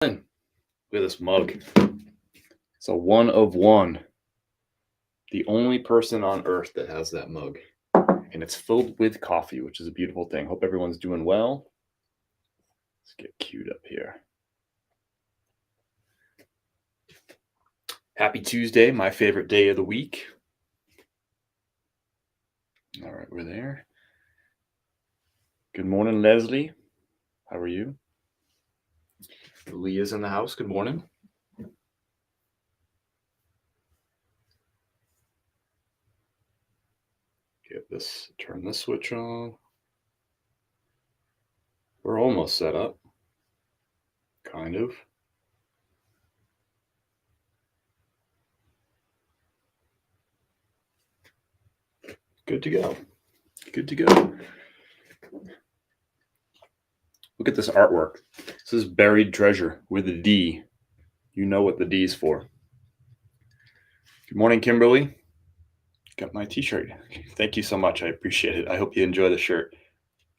Look at this mug. It's a one of one. The only person on earth that has that mug. And it's filled with coffee, which is a beautiful thing. Hope everyone's doing well. Let's get queued up here. Happy Tuesday, my favorite day of the week. All right, we're there. Good morning, Leslie. How are you? Leah's in the house. Good morning. Turn this switch on. We're almost set up. Kind of. Good to go. Good to go. Look at this artwork. This is buried treasure with a D. You know what the D is for. Good morning, Kimberly. Got my t-shirt. Thank you so much. I appreciate it. I hope you enjoy the shirt.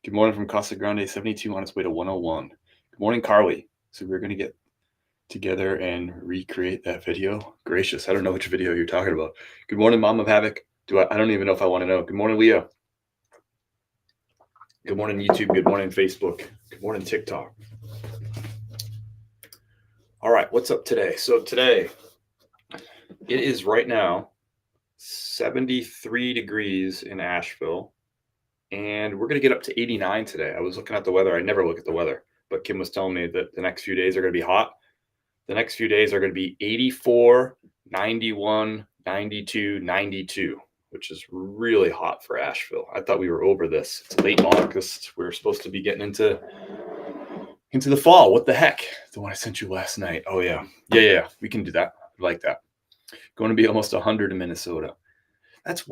Good morning from Casa Grande 72 on its way to 101. Good morning, Carly. So we're going to get together and recreate that video. Gracious, I don't know which video you're talking about. Good morning, Mom of Havoc. I don't even know if I want to know. Good morning, Leah. Good morning, YouTube. Good morning, Facebook. Good morning, TikTok. All right, what's up today? So today, it is right now 73 degrees in Asheville, and we're going to get up to 89 today. I was looking at the weather. I never look at the weather, but Kim was telling me that the next few days are going to be hot. The next few days are going to be 84, 91, 92, 92, which is really hot for Asheville. I thought we were over this. It's late August. We're supposed to be getting into the fall. What the heck? The one I sent you last night. Oh, yeah. Yeah. We can do that. I like that. Going to be almost 100 in Minnesota. That's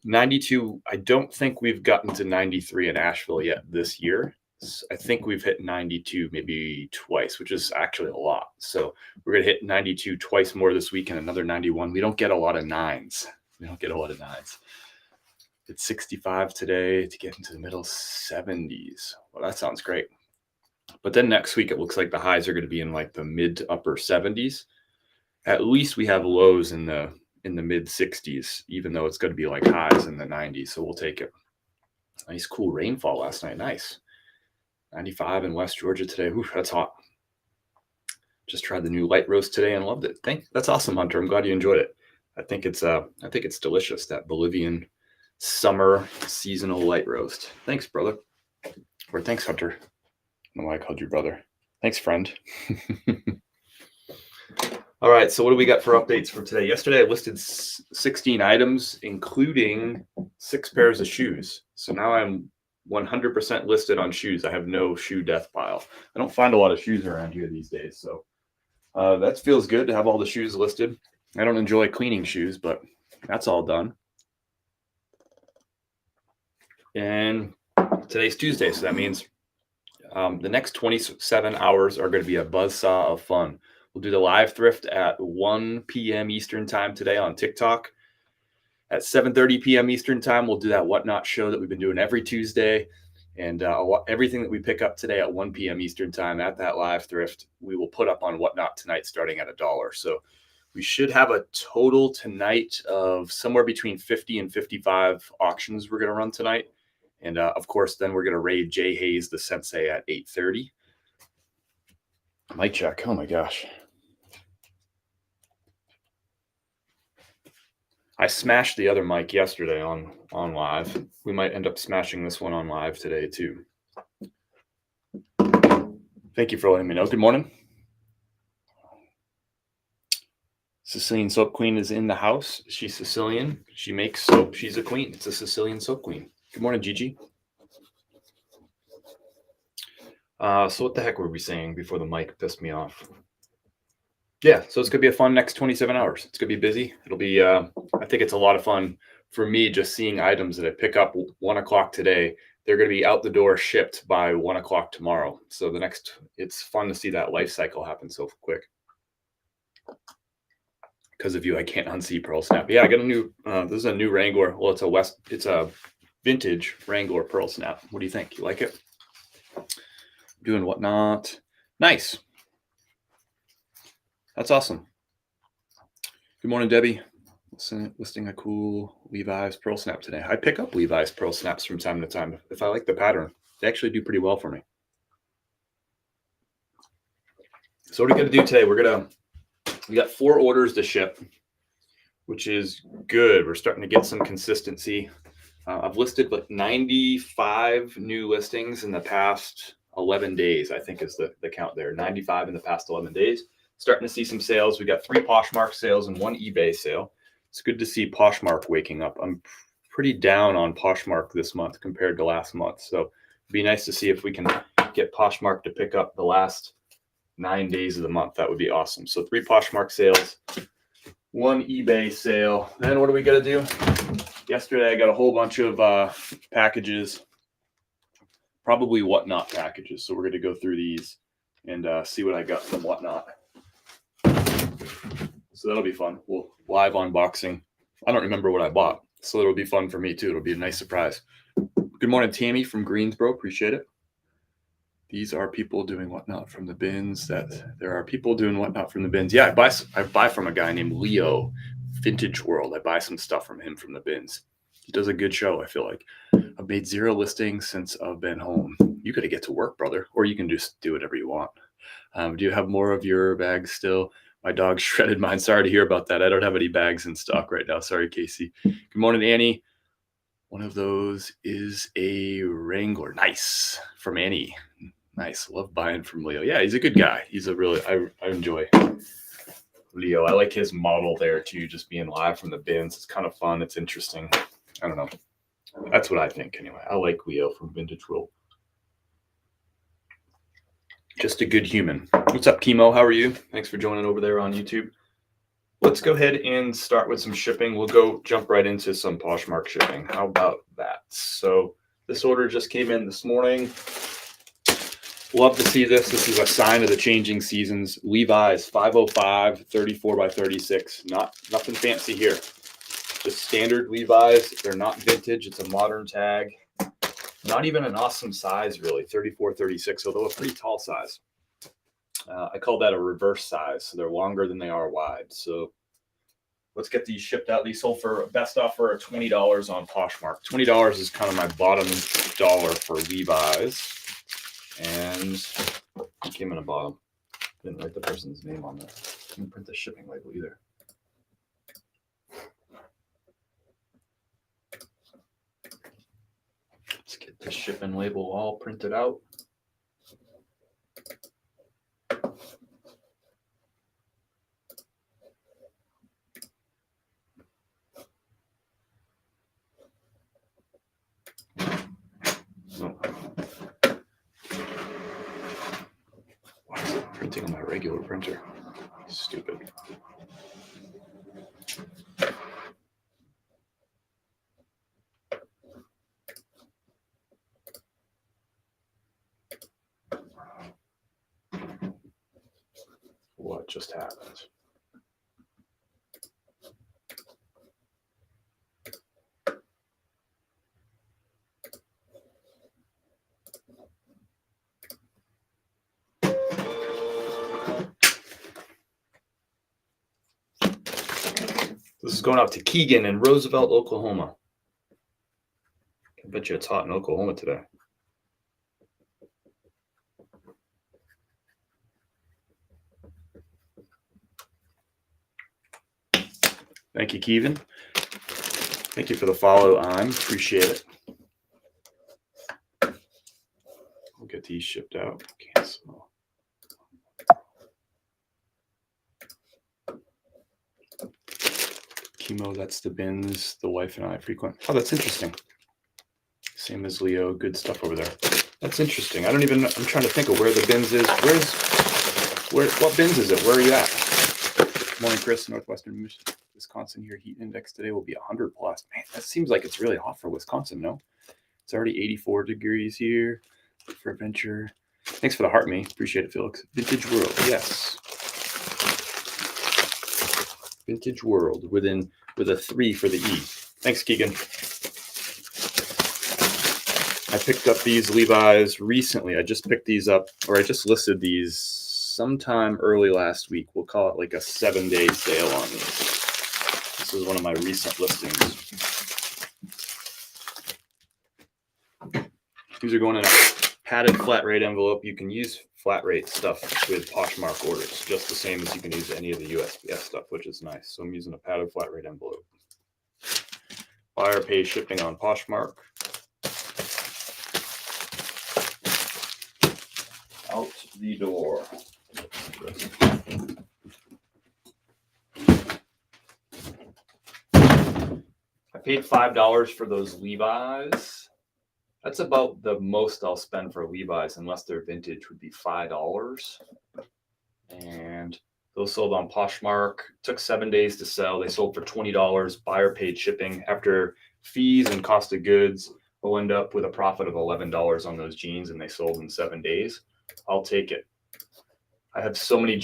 92. I don't think we've gotten to 93 in Asheville yet this year. I think we've hit 92 maybe twice, which is actually a lot. So we're going to hit 92 twice more this week and another 91. We don't get a lot of nines. It's 65 today to get into the middle 70s. Well, that sounds great. But then next week, it looks like the highs are going to be in like the mid to upper 70s. At least we have lows in the mid 60s, even though it's going to be like highs in the 90s. So we'll take it. Nice cool rainfall last night. Nice. 95 in West Georgia today. Ooh, that's hot. Just tried the new light roast today and loved it. That's awesome, Hunter. I'm glad you enjoyed it. I think it's delicious, that Bolivian summer seasonal light roast. Thanks, brother. Or thanks, Hunter. I don't know why I called you brother. Thanks, friend. All right, so what do we got for updates for today? Yesterday, I listed 16 items, including 6 pairs of shoes. So now I'm 100% listed on shoes. I have no shoe death pile. I don't find a lot of shoes around here these days, so that feels good to have all the shoes listed. I don't enjoy cleaning shoes, but that's all done. And today's Tuesday, so that means the next 27 hours are going to be a buzzsaw of fun. We'll do the live thrift at 1 p.m. Eastern time today on TikTok. At 7:30 p.m. Eastern time, we'll do that Whatnot show that we've been doing every Tuesday. And everything that we pick up today at 1 p.m. Eastern time at that live thrift, we will put up on Whatnot tonight starting at $1. So we should have a total tonight of somewhere between 50 and 55 auctions we're going to run tonight. And of course, then we're going to raid Jay Hayes, the sensei, at 8:30. Mic check. Oh my gosh. I smashed the other mic yesterday on live. We might end up smashing this one on live today too. Thank you for letting me know. Good morning. Sicilian Soap Queen is in the house. She's Sicilian. She makes soap. She's a queen. It's a Sicilian Soap Queen. Good morning, Gigi. So what the heck were we saying before the mic pissed me off? Yeah, so it's going to be a fun next 27 hours. It's going to be busy. It'll be, I think it's a lot of fun for me just seeing items that I pick up 1 o'clock today. They're going to be out the door shipped by 1 o'clock tomorrow. So it's fun to see that life cycle happen so quick. Because of you, I can't unsee Pearl Snap. Yeah, I got a new, this is a new Wrangler. Well, it's a vintage Wrangler Pearl Snap. What do you think? You like it? Doing Whatnot. Nice. That's awesome. Good morning, Debbie. Listing a cool Levi's Pearl Snap today. I pick up Levi's Pearl Snaps from time to time if I like the pattern. They actually do pretty well for me. So what are we going to do today? We got 4 orders to ship, which is good. We're starting to get some consistency. I've listed like 95 new listings in the past 11 days, I think is the count there. 95 in the past 11 days. Starting to see some sales. We got 3 Poshmark sales and 1 eBay sale. It's good to see Poshmark waking up. I'm pretty down on Poshmark this month compared to last month. So it'd be nice to see if we can get Poshmark to pick up the last 9 days of the month. That would be awesome. So 3 Poshmark sales, 1 eBay sale. Then what are we going to do? Yesterday, I got a whole bunch of packages, probably Whatnot packages. So we're going to go through these and see what I got from Whatnot. So that'll be fun. We'll live unboxing. I don't remember what I bought, so it'll be fun for me too. It'll be a nice surprise. Good morning, Tammy from Greensboro. Appreciate it. These are people doing Whatnot from the bins. There are people doing Whatnot from the bins. Yeah, I buy from a guy named Leo, Vintage World. I buy some stuff from him from the bins. He does a good show, I feel like. I've made 0 listings since I've been home. You got to get to work, brother, or you can just do whatever you want. Do you have more of your bags still? My dog shredded mine. Sorry to hear about that. I don't have any bags in stock right now. Sorry, Casey. Good morning, Annie. One of those is a Wrangler. Nice. From Annie. Nice. Love buying from Leo. Yeah, he's a good guy. He's a really, I enjoy Leo. I like his model there too, just being live from the bins. It's kind of fun. It's interesting. I don't know. That's what I think anyway. I like Leo from Vintage World. Just a good human. What's up, Chemo? How are you? Thanks for joining over there on YouTube. Let's go ahead and start with some shipping. We'll jump right into some Poshmark shipping. How about that? So this order just came in this morning. Love to see this. This is a sign of the changing seasons. Levi's 505 34 by 36. Nothing fancy here. Just standard Levi's. They're not vintage. It's a modern tag. Not even an awesome size, really, 34, 36, although a pretty tall size. I call that a reverse size, so they're longer than they are wide. So let's get these shipped out. These sold for best offer of $20 on Poshmark. $20 is kind of my bottom dollar for Levi's. And it came in a bottom. Didn't write the person's name on there. Didn't print the shipping label either. Let's get the shipping label all printed out. Oh. Why is it printing on my regular printer? Stupid. What just happened? This is going out to Keegan in Roosevelt, Oklahoma. I bet you it's hot in Oklahoma today. Thank you, Keegan. Thank you for the follow on. Appreciate it. We'll get these shipped out. Cancel. Chemo, that's the bins the wife and I frequent. Oh, that's interesting. Same as Leo. Good stuff over there. That's interesting. I'm trying to think of where the bins is. What bins is it? Where are you at? Good morning, Chris, Northwestern Wisconsin here. Heat index today will be 100 plus. Man, that seems like it's really hot for Wisconsin, no? It's already 84 degrees here for adventure. Thanks for the heart, me. Appreciate it, Felix. Vintage World, yes. Vintage World with a 3 for the E. Thanks, Keegan. I picked up these Levi's recently. I just picked these up, or I just listed these sometime early last week. We'll call it like a 7-day sale on these. This is one of my recent listings. These are going in a padded flat rate envelope. You can use flat rate stuff with Poshmark orders, just the same as you can use any of the USPS stuff, which is nice. So I'm using a padded flat rate envelope. Buyer pays shipping on Poshmark. Out the door. I paid $5 for those Levi's. That's about the most I'll spend for Levi's, unless they're vintage, would be $5. And those sold on Poshmark. Took 7 days to sell. They sold for $20. Buyer paid shipping. After fees and cost of goods, we'll end up with a profit of $11 on those jeans, and they sold in 7 days. I'll take it. I have so many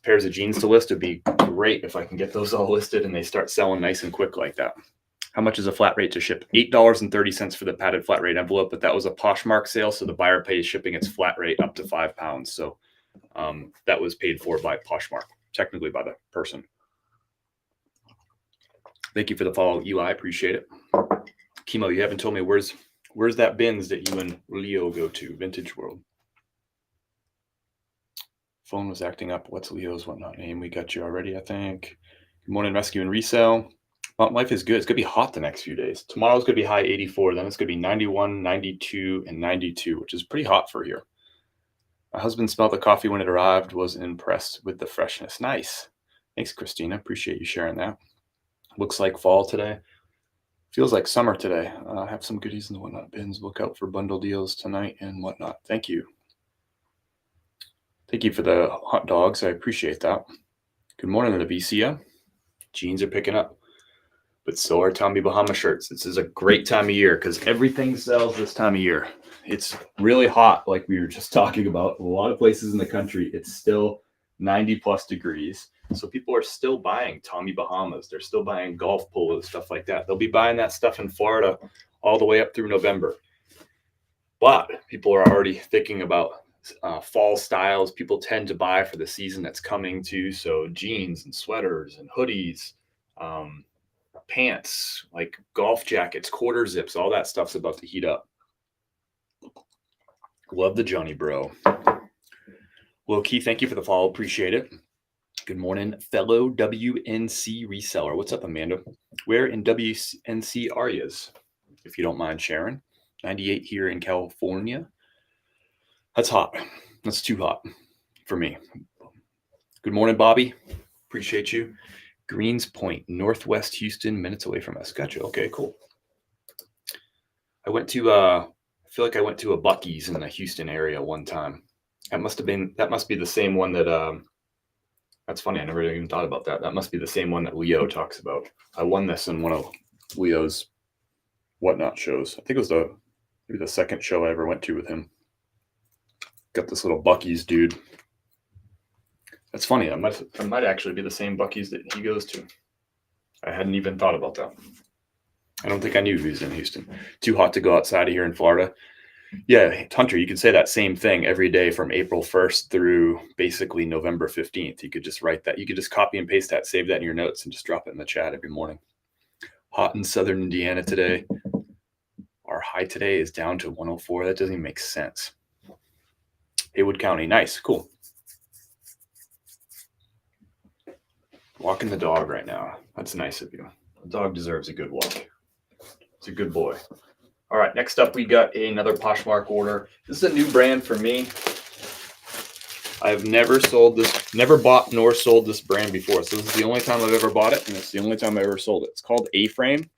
pairs of jeans to list. It'd be great if I can get those all listed and they start selling nice and quick like that. How much is a flat rate to ship? $8.30 for the padded flat rate envelope, but that was a Poshmark sale, so the buyer pays shipping. It's flat rate up to £5. So that was paid for by Poshmark, technically by the person. Thank you for the follow, Eli. Appreciate it. Chemo, you haven't told me where's that bins that you and Leo go to? Vintage World. Phone was acting up. What's Leo's whatnot name? We got you already, I think. Good morning, rescue and resale. Mountain life is good. It's going to be hot the next few days. Tomorrow's going to be high 84. Then it's going to be 91, 92, and 92, which is pretty hot for here. My husband smelled the coffee when it arrived, was impressed with the freshness. Nice. Thanks, Christina. Appreciate you sharing that. Looks like fall today. Feels like summer today. I have some goodies in the whatnot bins. Look out for bundle deals tonight and whatnot. Thank you. Thank you for the hot dogs. I appreciate that. Good morning, Navicia. Jeans are picking up, but so are Tommy Bahama shirts. This is a great time of year because everything sells this time of year. It's really hot, like we were just talking about. A lot of places in the country, it's still 90 plus degrees. So people are still buying Tommy Bahamas. They're still buying golf polos, stuff like that. They'll be buying that stuff in Florida all the way up through November. But people are already thinking about fall styles. People tend to buy for the season that's coming too. So jeans and sweaters and hoodies, pants, like golf jackets, quarter zips, all that stuff's about to heat up. Love the Johnny Bro. Low key, thank you for the follow. Appreciate it. Good morning, fellow WNC reseller. What's up, Amanda? Where in WNC are you? If you don't mind sharing. 98 here in California. That's hot. That's too hot for me. Good morning, Bobby. Appreciate you. Greens Point, Northwest Houston, minutes away from us. Gotcha. Okay, cool. I feel like I went to a Buc-ee's in the Houston area one time. That must be the same one that, that's funny. I never even thought about that. That must be the same one that Leo talks about. I won this in one of Leo's whatnot shows. I think it was maybe the second show I ever went to with him. Got this little Buc-ee's dude. That's funny. That might actually be the same Buc-ee's that he goes to. I hadn't even thought about that. I don't think I knew he was in Houston. Too hot to go outside of here in Florida. Yeah, Hunter, you could say that same thing every day from April 1st through basically November 15th. You could just write that. You could just copy and paste that, save that in your notes, and just drop it in the chat every morning. Hot in southern Indiana today. Our high today is down to 104. That doesn't even make sense. Haywood County. Nice. Cool. Walking the dog right now. That's nice of you. The dog deserves a good walk. It's a good boy. All right. Next up, we got another Poshmark order. This is a new brand for me. I've never bought nor sold this brand before. So this is the only time I've ever bought it, and it's the only time I ever sold it. It's called A-Frame.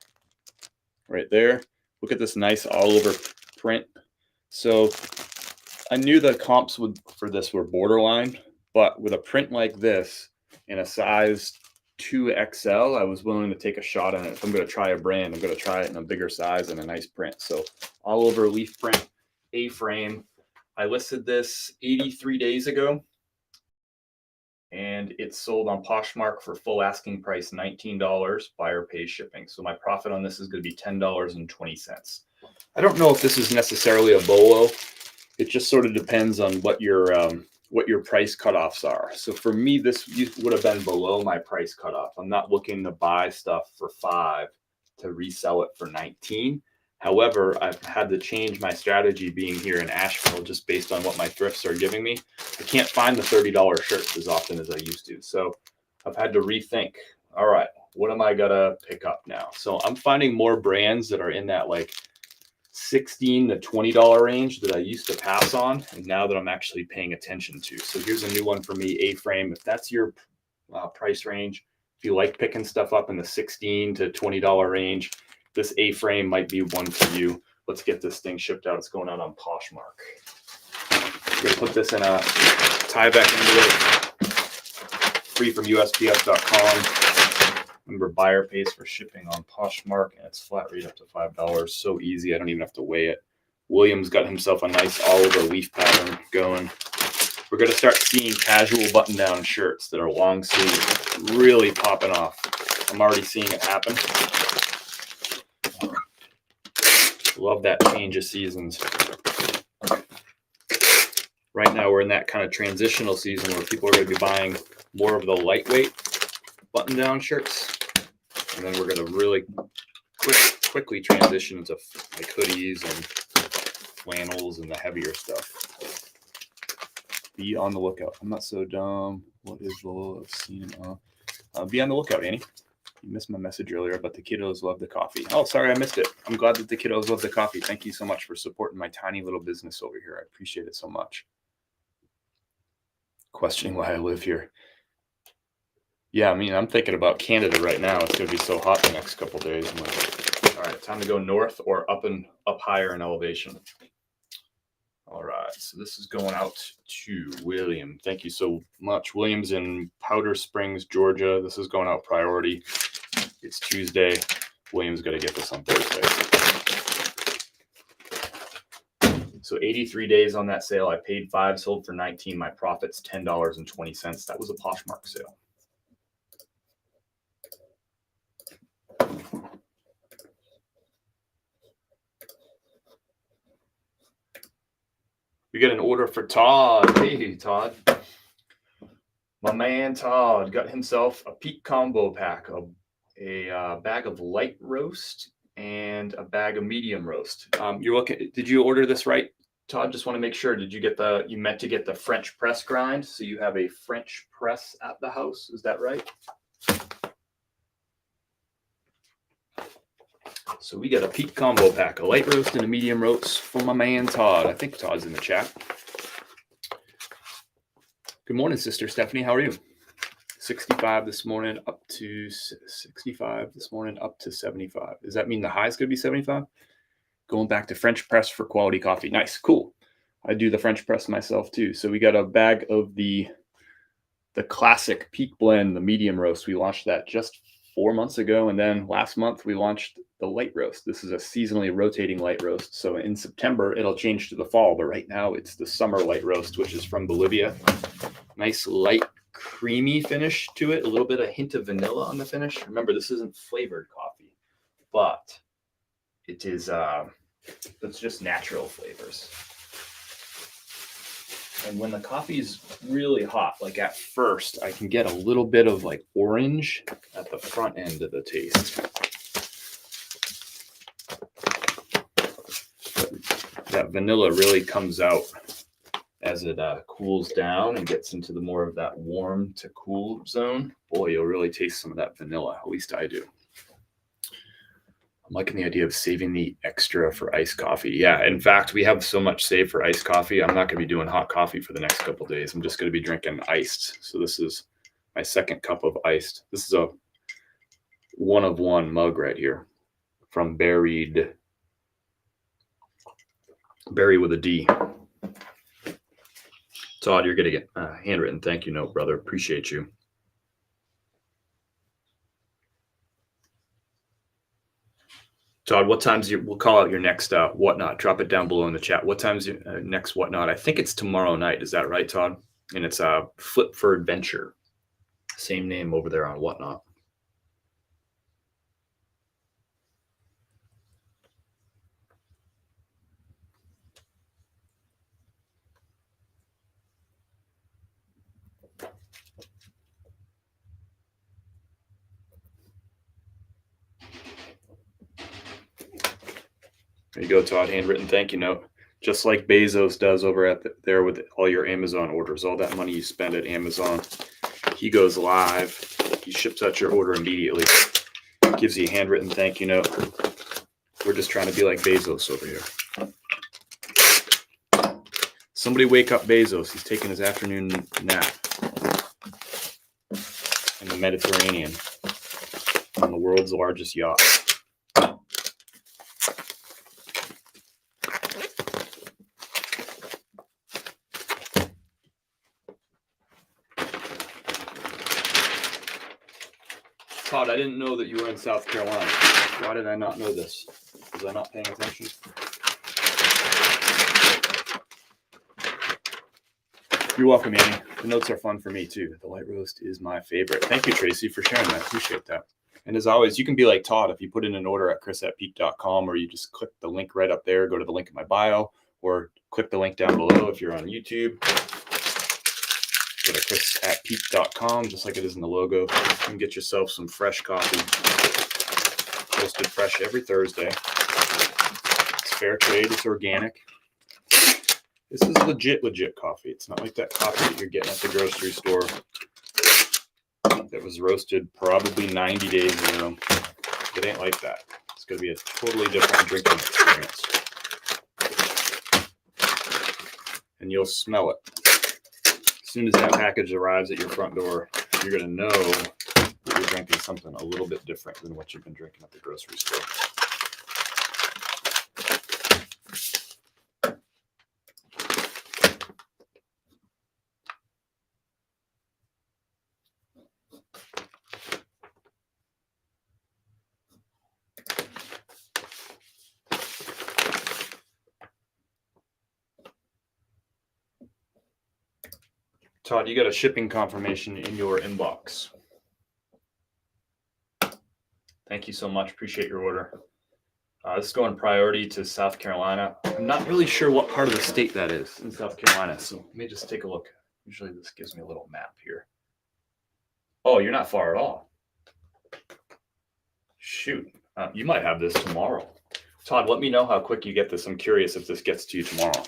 Right there. Look at this nice all over print. So I knew the comps for this were borderline, but with a print like this in a size 2XL, I was willing to take a shot on it. If I'm going to try a brand, I'm going to try it in a bigger size and a nice print. So all over leaf print, A-frame. I listed this 83 days ago, and it's sold on Poshmark for full asking price $19. Buyer pays shipping. So my profit on this is going to be $10.20. I don't know if this is necessarily a bolo. It just sort of depends on what your what your price cutoffs are. So for me, this would have been below my price cutoff. I'm not looking to buy stuff for 5 to resell it for 19. However, I've had to change my strategy being here in Asheville just based on what my thrifts are giving me. I can't find the $30 shirts as often as I used to. So I've had to rethink, all right, what am I gonna pick up now? So I'm finding more brands that are in that like $16 to $20 range that I used to pass on, and now that I'm actually paying attention to. So here's a new one for me, A-frame. If that's your price range, if you like picking stuff up in the $16 to $20 range, this A-frame might be one for you. Let's get this thing shipped out. It's going out on Poshmark. We're gonna put this in a Tyvek envelope, free from USPS.com. Remember, buyer pays for shipping on Poshmark, and it's flat rate up to $5. So easy, I don't even have to weigh it. Williams got himself a nice Oliver leaf pattern going. We're going to start seeing casual button-down shirts that are long sleeve really popping off. I'm already seeing it happen. Love that change of seasons. Right now, we're in that kind of transitional season where people are going to be buying more of the lightweight button-down shirts. And then we're going to really quickly transition to like hoodies and flannels and the heavier stuff. Be on the lookout. I'm not so dumb. What is the low of cinema? Be on the lookout, Annie. You missed my message earlier, but the kiddos love the coffee. Oh, sorry, I missed it. I'm glad that the kiddos love the coffee. Thank you so much for supporting my tiny little business over here. I appreciate it so much. Questioning why I live here. Yeah, I mean, I'm thinking about Canada right now. It's going to be so hot the next couple days. I'm like, all right, time to go north or up higher in elevation. All right, so this is going out to William. Thank you so much. William's in Powder Springs, Georgia. This is going out priority. It's Tuesday. William's got to get this on Thursday. So 83 days on that sale. I paid 5, sold for 19. My profit's $10.20. That was a Poshmark sale. We got an order for Todd. Hey, Todd. My man Todd got himself a peak combo pack, a bag of light roast and a bag of medium roast. You're looking. Did you order this right, Todd? Just want to make sure. Did you get you meant to get the French press grind? So you have a French press at the house. Is that right? So we got a peak combo pack, a light roast and a medium roast for my man Todd. I think Todd's in the chat. Good morning, Sister Stephanie. How are you? 65 this morning, up to 65 this morning, up to 75. Does that mean the high is going to be 75? Going back to French press for quality coffee. Nice, cool. I do the French press myself too. So we got a bag of the classic peak blend, the medium roast. We launched that just 4 months ago. And then last month we launched the light roast. This is a seasonally rotating light roast. So in September, it'll change to the fall. But right now it's the summer light roast, which is from Bolivia. Nice light creamy finish to it. A little bit of hint of vanilla on the finish. Remember, this isn't flavored coffee, but it is, it's just natural flavors. And when the coffee is really hot, like at first, I can get a little bit of like orange at the front end of the taste. That vanilla really comes out as it cools down and gets into the more of that warm to cool zone. Boy, you'll really taste some of that vanilla. At least I do. I'm liking the idea of saving the extra for iced coffee. Yeah, in fact, we have so much saved for iced coffee. I'm not going to be doing hot coffee for the next couple of days. I'm just going to be drinking iced. So this is my second cup of iced. This is a 1-of-1 mug right here from Berry with a D. Todd, you're going to get a handwritten thank you note, brother. Appreciate you. Todd, what time's we'll call out your next whatnot. Drop it down below in the chat. What time's your next whatnot? I think it's tomorrow night. Is that right, Todd? And it's Flip for Adventure. Same name over there on whatnot. There you go, Todd. Handwritten thank you note. Just like Bezos does over at there with all your Amazon orders. All that money you spend at Amazon, he goes live. He ships out your order immediately. Gives you a handwritten thank you note. We're just trying to be like Bezos over here. Somebody wake up Bezos. He's taking his afternoon nap in the Mediterranean on the world's largest yacht. Todd, I didn't know that you were in South Carolina. Why did I not know this? Was I not paying attention? You're welcome, Annie. The notes are fun for me too. The light roast is my favorite. Thank you, Tracy, for sharing that. Appreciate that. And as always, you can be like Todd if you put in an order at chris@peak.com, or you just click the link right up there, go to the link in my bio, or click the link down below if you're on YouTube. Go to chris@peak.com, just like it is in the logo. You can get yourself some fresh coffee. Roasted fresh every Thursday. It's fair trade. It's organic. This is legit coffee. It's not like that coffee that you're getting at the grocery store that was roasted probably 90 days ago. It ain't like that. It's going to be a totally different drinking experience. And you'll smell it. As soon as that package arrives at your front door, you're going to know that you're drinking something a little bit different than what you've been drinking at the grocery store. Todd, you got a shipping confirmation in your inbox. Thank you so much. Appreciate your order. This is going priority to South Carolina. I'm not really sure what part of the state that is in South Carolina, so let me just take a look. Usually this gives me a little map here. Oh, you're not far at all. Shoot. You might have this tomorrow. Todd, let me know how quick you get this. I'm curious if this gets to you tomorrow.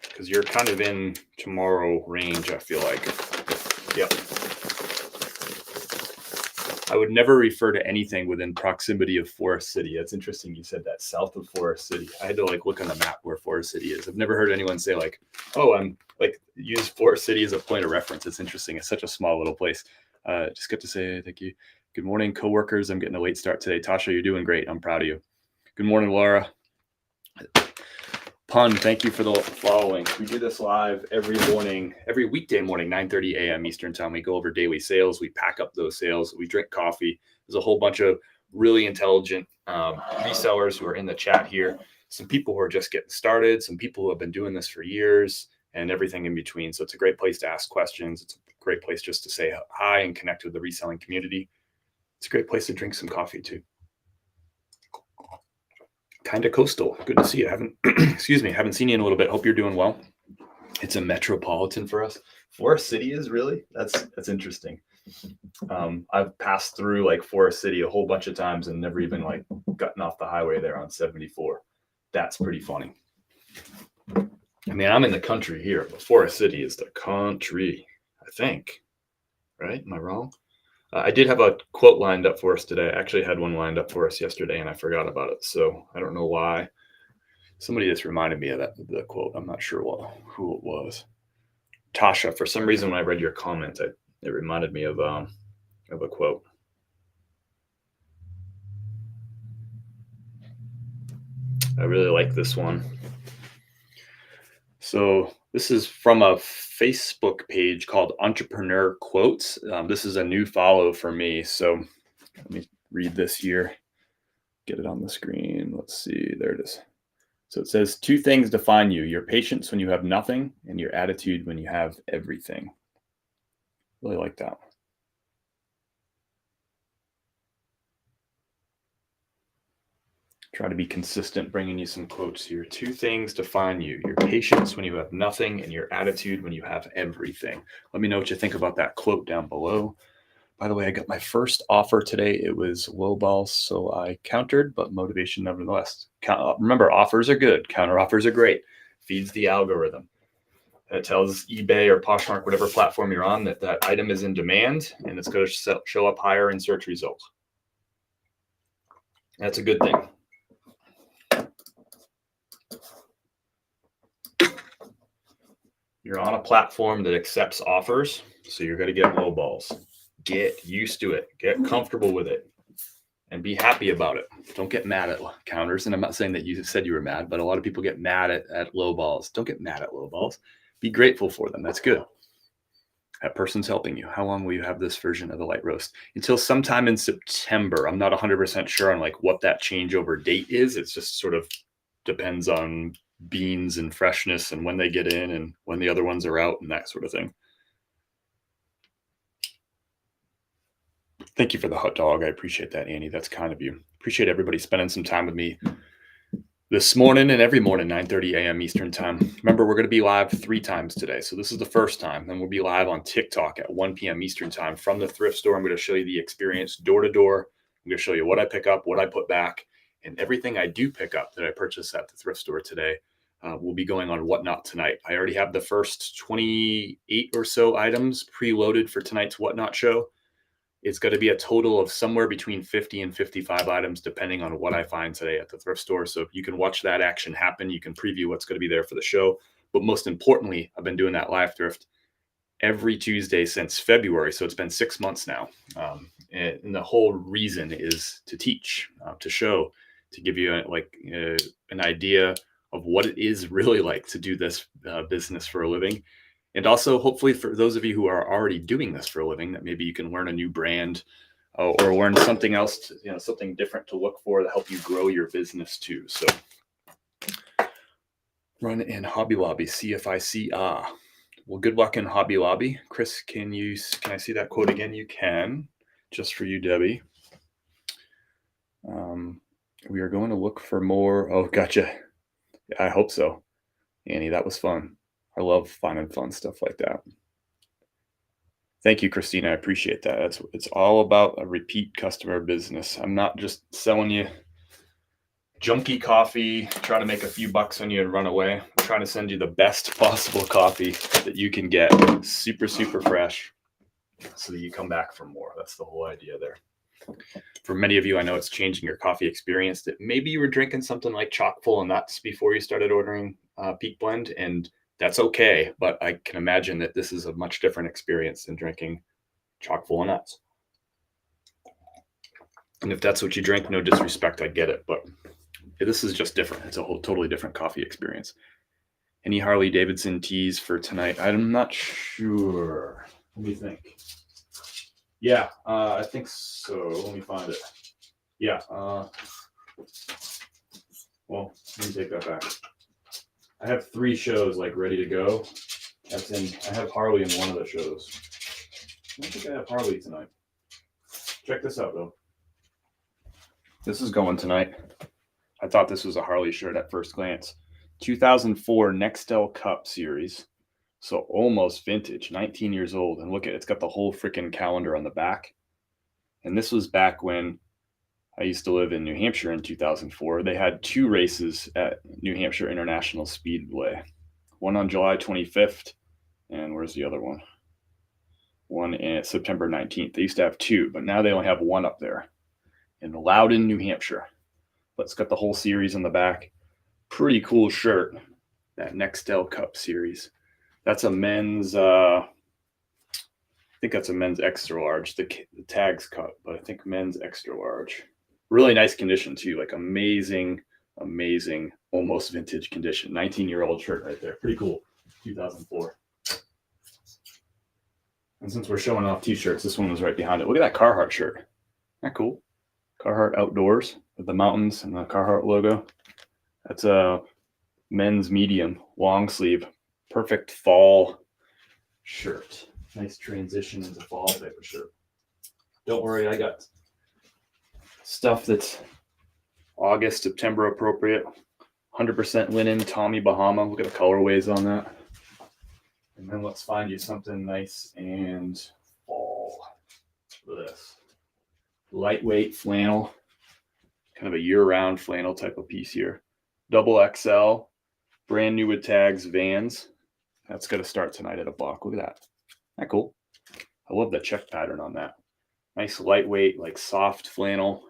Because you're kind of in tomorrow range, I feel like. Yep. I would never refer to anything within proximity of Forest City. That's interesting you said that, south of Forest City. I had to look on the map where Forest City is. I've never heard anyone say oh, I'm use Forest City as a point of reference. It's interesting. It's such a small little place. Just got to say thank you. Good morning, coworkers. I'm getting a late start today. Tasha, you're doing great. I'm proud of you. Good morning, Laura. Pun, thank you for the following. We do this live every morning, every weekday morning, 9:30 a.m. Eastern time. We go over daily sales. We pack up those sales. We drink coffee. There's a whole bunch of really intelligent resellers who are in the chat here. Some people who are just getting started, some people who have been doing this for years, and everything in between. So it's a great place to ask questions. It's a great place just to say hi and connect with the reselling community. It's a great place to drink some coffee too. Kind of coastal. Good to see you. Haven't seen you in a little bit. Hope you're doing well. It's a metropolitan for us. Forest City is really? That's interesting. I've passed through Forest City a whole bunch of times and never even gotten off the highway there on 74. That's pretty funny. I mean, I'm in the country here, but Forest City is the country, I think. Right? Am I wrong? I did have a quote lined up for us today. I actually had one lined up for us yesterday, and I forgot about it. So I don't know why. Somebody just reminded me of the quote. I'm not sure who it was. Tasha, for some reason, when I read your comment, it reminded me of a quote. I really like this one. So this is from a Facebook page called Entrepreneur Quotes. This is a new follow for me. So let me read this here. Get it on the screen. Let's see. There it is. So it says, 2 things define you: your patience when you have nothing and your attitude when you have everything. Really like that one. Try to be consistent, bringing you some quotes here. 2 things define you: your patience when you have nothing and your attitude when you have everything. Let me know what you think about that quote down below. By the way, I got my first offer today. It was low balls, so I countered, but motivation nevertheless. Remember, offers are good. Counter offers are great. Feeds the algorithm. It tells eBay or Poshmark, whatever platform you're on, that that item is in demand, and it's going to show up higher in search results. That's a good thing. You're on a platform that accepts offers, so you're going to get low balls. Get used to it. Get comfortable with it. And be happy about it. Don't get mad at counters. And I'm not saying that you said you were mad, but a lot of people get mad at low balls. Don't get mad at low balls. Be grateful for them. That's good. That person's helping you. How long will you have this version of the light roast? Until sometime in September. I'm not 100% sure on like what that changeover date is. It's just sort of depends on beans and freshness and when they get in and when the other ones are out and that sort of thing. Thank you for the hot dog. I appreciate that, Annie. That's kind of you. Appreciate everybody spending some time with me this morning and every morning, 9:30 a.m. Eastern time. Remember, we're going to be live 3 times today. So this is the first time. Then we'll be live on TikTok at 1 p.m. Eastern time from the thrift store. I'm going to show you the experience door to door. I'm going to show you what I pick up, what I put back, and everything I do pick up that I purchase at the thrift store today will be going on Whatnot tonight. I already have the first 28 or so items preloaded for tonight's Whatnot show. It's going to be a total of somewhere between 50 and 55 items, depending on what I find today at the thrift store. So you can watch that action happen. You can preview what's going to be there for the show. But most importantly, I've been doing that live thrift every Tuesday since February. So it's been 6 months now. And the whole reason is to teach, to show, to give you an idea of what it is really like to do this business for a living. And also, hopefully, for those of you who are already doing this for a living, that maybe you can learn a new brand or learn something else, something different to look for to help you grow your business too. So, run in Hobby Lobby, see if I see Well, good luck in Hobby Lobby, Chris. Can I see that quote again? You can, just for you, Debbie. We are going to look for more. Oh, gotcha. I hope so, Annie. That was fun. I love finding fun stuff like that. Thank you, Christina. I appreciate that. It's all about a repeat customer business. I'm not just selling you junky coffee, try to make a few bucks on you and run away. I'm trying to send you the best possible coffee that you can get, super, super fresh, so that you come back for more. That's the whole idea there. For many of you, I know it's changing your coffee experience. That maybe you were drinking something like chock full of nuts before you started ordering Peak Blend, and that's okay, but I can imagine that this is a much different experience than drinking chock full of nuts. And if that's what you drink, no disrespect, I get it, but this is just different. It's a whole totally different coffee experience. Any Harley Davidson teas for tonight? I'm not sure. What do you think? Yeah, I think so. Let me find it. Yeah. Well, let me take that back. I have 3 shows ready to go. I have Harley in one of the shows. I don't think I have Harley tonight. Check this out though. This is going tonight. I thought this was a Harley shirt at first glance. 2004 Nextel Cup series. So almost vintage, 19 years old. And look at it, it's got the whole freaking calendar on the back. And this was back when I used to live in New Hampshire in 2004. They had 2 races at New Hampshire International Speedway. One on July 25th, and where's the other one? One in September 19th. They used to have 2, but now they only have 1 up there in Loudon, New Hampshire. But it's got the whole series on the back. Pretty cool shirt, that Nextel Cup series. That's a men's, I think that's a men's extra large. The tag's cut, but I think men's extra large. Really nice condition too, amazing, almost vintage condition. 19-year-old shirt right there. Pretty cool. 2004. And since we're showing off t-shirts, this one was right behind it. Look at that Carhartt shirt. Isn't that cool? Carhartt Outdoors with the mountains and the Carhartt logo. That's a men's medium, long sleeve, perfect fall shirt. Nice transition into fall type of shirt. Don't worry, I got stuff that's August, September appropriate. 100% linen, Tommy Bahama. Look at the colorways on that. And then let's find you something nice and fall. Look at this. Lightweight flannel. Kind of a year-round flannel type of piece here. Double XL. Brand new with tags, Vans. That's going to start tonight at $1. Look at that. Isn't that cool? I love the check pattern on that. Nice lightweight, like soft flannel.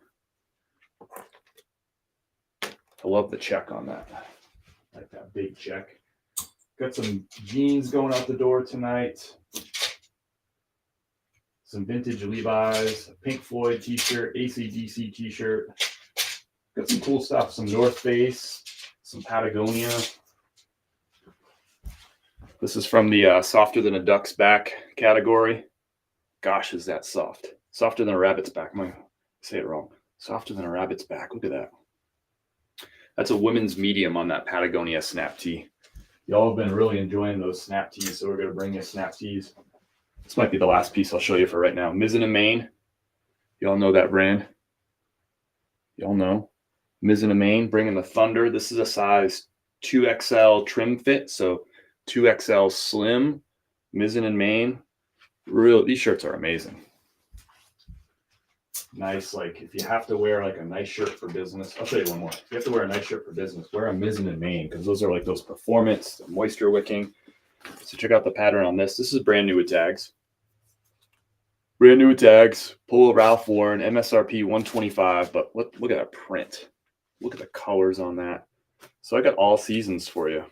I love the check on that. Like that big check. Got some jeans going out the door tonight. Some vintage Levi's, a Pink Floyd t-shirt, AC/DC t-shirt. Got some cool stuff. Some North Face, some Patagonia. This is from the softer than a duck's back category. Gosh, is that soft. Softer than a rabbit's back. I might say it wrong. Softer than a rabbit's back. Look at that. That's a women's medium on that Patagonia snap tee. Y'all have been really enjoying those snap tees, so we're going to bring you snap tees. This might be the last piece I'll show you for right now. Mizzen and Main. Y'all know that brand. Y'all know. Mizzen and Main, bringing the Thunder. This is a size 2XL trim fit, so 2XL slim. Mizzen and Main. These shirts are amazing. Nice, like if you have to wear like a nice shirt for business, I'll show you one more. If you have to wear a nice shirt for business, wear a Mizzen and Main, because those are like those performance, moisture wicking. So check out the pattern on this. This is brand new with tags. Brand new with tags. Polo Ralph Lauren, MSRP $125. But look at that print. Look at the colors on that. So I got all seasons for you.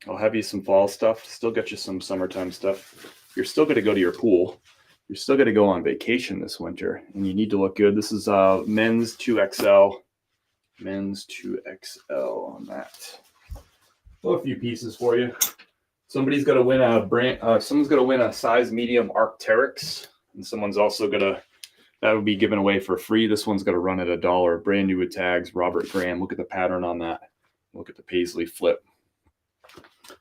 I'll have you some fall stuff. Still got you some summertime stuff. You're still going to go to your pool. You're still going to go on vacation this winter, and you need to look good. This is men's 2XL. Men's 2XL on that. Well, a few pieces for you. Somebody's going to win a someone's going to win a size medium Arc'teryx, and someone's also going to, that would be given away for free. This one's going to run at $1. Brand new with tags. Robert Graham. Look at the pattern on that. Look at the paisley flip.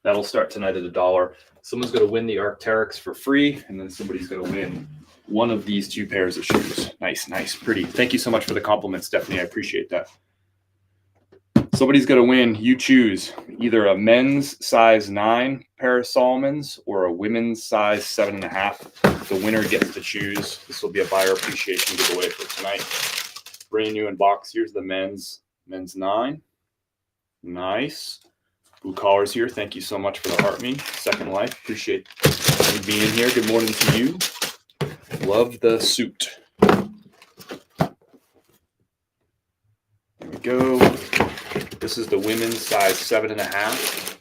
That'll start tonight at $1. Someone's going to win the Arc'teryx for free, and then somebody's going to win one of these two pairs of shoes. Nice, nice, pretty. Thank you so much for the compliment, Stephanie. I appreciate that. Somebody's going to win. You choose either a men's size 9 pair of Salomons or a women's size 7.5. The winner gets to choose. This will be a buyer appreciation giveaway for tonight. Brand new in box. Here's the men's 9. Nice. Blue collars here. Thank you so much for the heart me. Second Life. Appreciate you being here. Good morning to you. Love the suit. There we go. This is the women's size 7.5.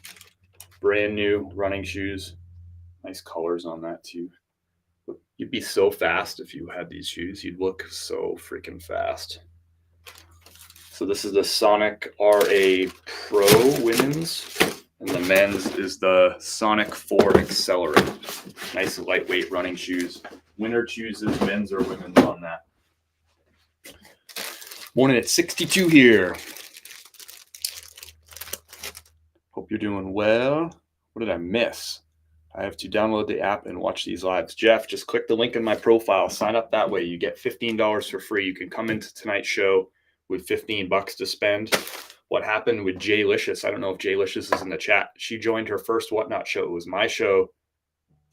Brand new running shoes. Nice colors on that too. You'd be so fast if you had these shoes. You'd look so freaking fast. So this is the Sonic RA Pro women's, and the men's is the Sonic 4 Accelerate. Nice lightweight running shoes. Winner chooses men's or women's on that. Morning at 62 here. Hope you're doing well. What did I miss? I have to download the app and watch these lives. Jeff, just click the link in my profile. Sign up that way. You get $15 for free. You can come into tonight's show with $15 to spend. What happened with Jay Licious? I don't know if Jay Licious is in the chat. She joined her first Whatnot show. It was my show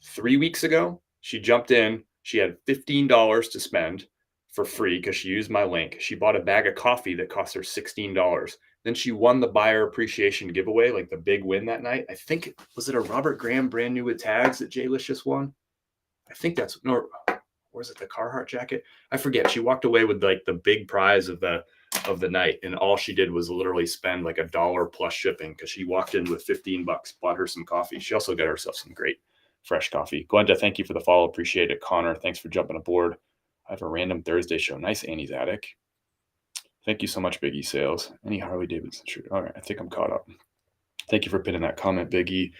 3 weeks ago. She jumped in. She had $15 to spend for free because she used my link. She bought a bag of coffee that cost her $16. Then she won the buyer appreciation giveaway, like the big win that night. I think, was it a Robert Graham brand new with tags that Jay Licious won? I think that's, no, or is it the Carhartt jacket? I forget. She walked away with like the big prize of the night, and all she did was literally spend like $1 plus shipping because she walked in with $15, bought her some coffee. She also got herself some great fresh coffee. Glenda, thank you for the follow. Appreciate it. Connor, thanks for jumping aboard. I have a random Thursday show. Nice Annie's Attic. Thank you so much, Biggie Sales. Any Harley Davidson shirt? All right, I think I'm caught up. Thank you for pinning that comment, Biggie.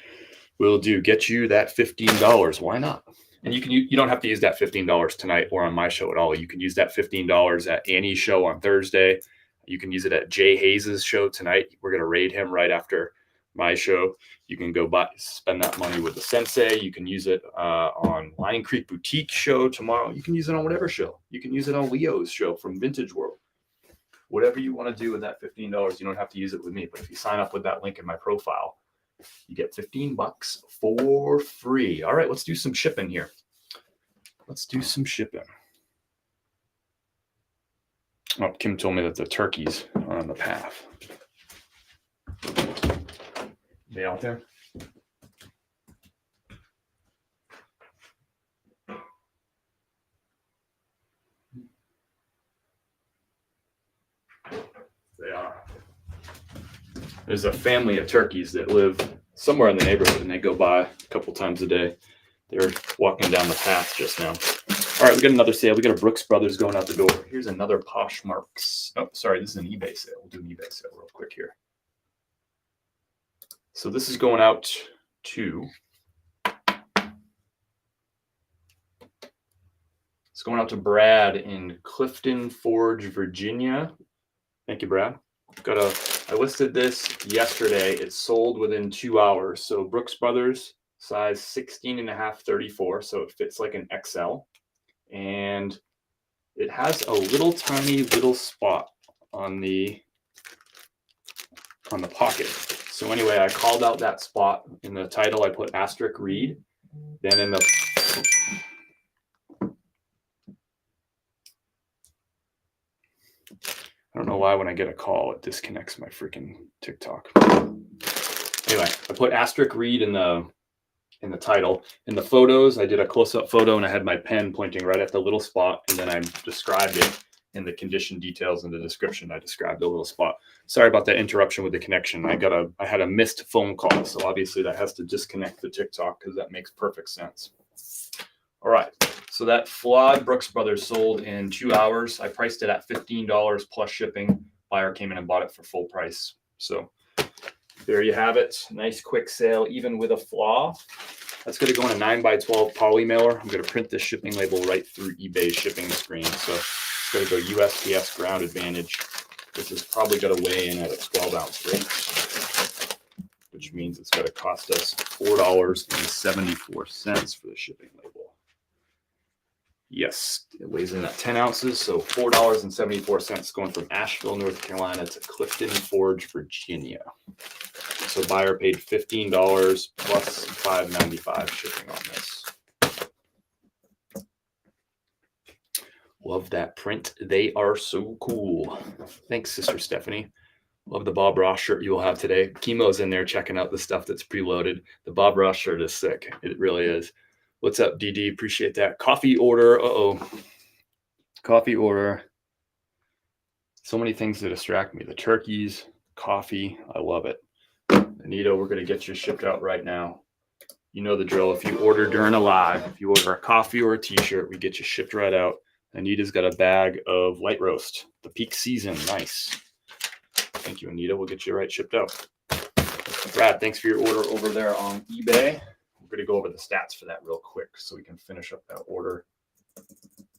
Will do. Get you that $15. Why not? And you don't have to use that $15 tonight or on my show at all. You can use that $15 at Annie's show on Thursday. You can use it at Jay Hayes's show tonight. We're going to raid him right after my show. You can go spend that money with the Sensei. You can use it on Lion Creek Boutique show tomorrow. You can use it on whatever show. You can use it on Leo's show from Vintage World. Whatever you want to do with that $15, you don't have to use it with me. But if you sign up with that link in my profile, you get $15 for free. All right, let's do some shipping here. Let's do some shipping. Oh, Kim told me that the turkeys are on the path. They out there? They are. There's a family of turkeys that live somewhere in the neighborhood, and they go by a couple times a day. They're walking down the path just now. All right, we got another sale. We got a Brooks Brothers going out the door. Here's another Poshmarks. Oh, sorry, this is an eBay sale. We'll do an eBay sale real quick here. So this is going out to... It's going out to Brad in Clifton Forge, Virginia. Thank you, Brad. I listed this yesterday. It sold within 2 hours. So Brooks Brothers, size 16.5, 34. So it fits like an XL. And it has a little tiny little spot on the pocket. So anyway, I called out that spot. In the title, I put asterisk read. Then in the... I don't know why when I get a call, it disconnects my freaking TikTok. Anyway, I put asterisk read in the title. In the photos, I did a close-up photo and I had my pen pointing right at the little spot, and then I described it in the condition details in the description. I described the little spot. Sorry about that interruption with the connection. I had a missed phone call, so obviously that has to disconnect the TikTok because that makes perfect sense. All right, so that flawed Brooks Brothers sold in 2 hours. I priced it at $15 plus shipping. Buyer came in and bought it for full price. So there you have it. Nice quick sale, even with a flaw. That's going to go in a 9x12 poly mailer. I'm going to print this shipping label right through eBay shipping screen. So it's going to go USPS ground advantage. This is probably going to weigh in at a 12-ounce weight, which means it's going to cost us $4.74 for the shipping label. Yes, it weighs in at 10 ounces, so $4.74 going from Asheville, North Carolina to Clifton Forge, Virginia. So buyer paid $15 plus $5.95 shipping on this. Love that print. They are so cool. Thanks, Sister Stephanie. Love the Bob Ross shirt you will have today. Chemo's in there checking out the stuff that's preloaded. The Bob Ross shirt is sick. It really is. What's up, DD? Appreciate that. Coffee order. Coffee order. So many things that distract me. The turkeys, coffee. I love it. Anita, we're going to get you shipped out right now. You know the drill. If you order during a live, if you order a coffee or a t-shirt, we get you shipped right out. Anita's got a bag of light roast. The peak season. Nice. Thank you, Anita. We'll get you right shipped out. Brad, thanks for your order over there on eBay. We're going to go over the stats for that real quick so we can finish up that order.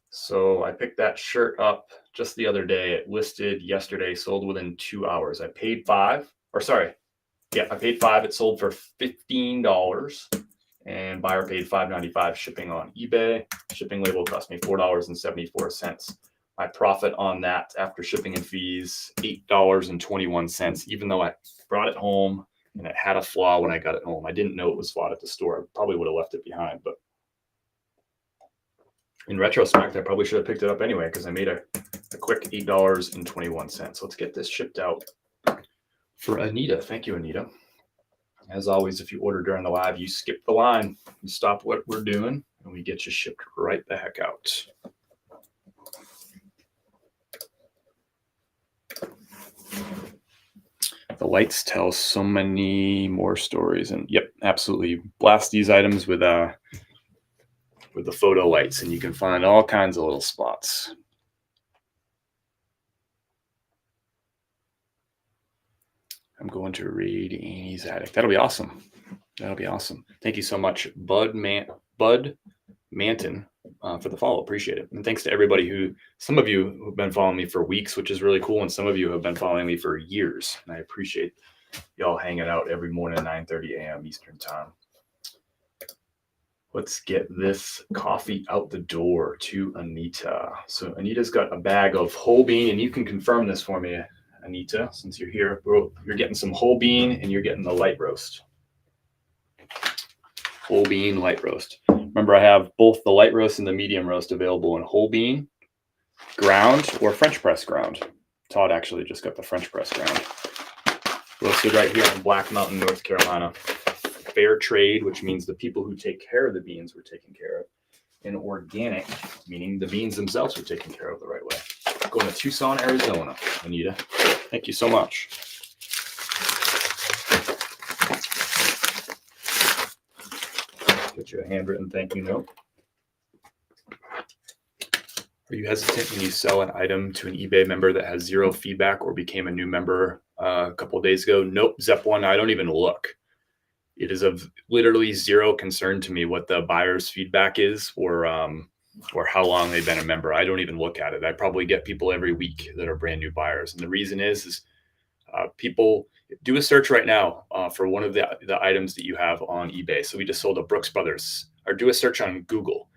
So I picked that shirt up just the other day. It listed yesterday, sold within 2 hours. I paid $5. I paid $5. It sold for $15, and buyer paid $5.95 shipping on eBay. Shipping label cost me $4.74. My profit on that after shipping and fees, $8.21, even though I brought it home and it had a flaw when I got it home. I didn't know it was flawed at the store. I probably would have left it behind, but in retrospect, I probably should have picked it up anyway because I made a quick $8.21. Let's get this shipped out for Anita. Thank you, Anita. As always, if you order during the live, you skip the line. You stop what we're doing, and we get you shipped right the heck out. The lights tell so many more stories, and yep, absolutely. Blast these items with the photo lights, and you can find all kinds of little spots. I'm going to raid Annie's attic. That'll be awesome. That'll be awesome. Thank you so much, Bud Manton, for the follow. Appreciate it. And thanks to everybody some of you who've been following me for weeks, which is really cool. And some of you have been following me for years. And I appreciate y'all hanging out every morning at 9:30 a.m. Eastern time. Let's get this coffee out the door to Anita. So Anita's got a bag of whole bean, and you can confirm this for me, Anita, since you're here. You're getting some whole bean and you're getting the light roast. Whole bean light roast. Remember, I have both the light roast and the medium roast available in whole bean. ground or French press ground. Todd actually just got the French press ground. Roasted right here in Black Mountain, North Carolina. Fair trade, which means the people who take care of the beans were taken care of. And organic, meaning the beans themselves were taken care of the right way. Going to Tucson, Arizona, Anita. Thank you so much. Get you a handwritten thank you note. Are you hesitant when you sell an item to an eBay member that has zero feedback or became a new member a couple of days ago? Nope, Zep1, I don't even look. It is of literally zero concern to me what the buyer's feedback is or how long they've been a member. I don't even look at it. I probably get people every week that are brand new buyers. And the reason is people do a search right now for one of the items that you have on eBay. So we just sold a Brooks Brothers, or do a search on Google.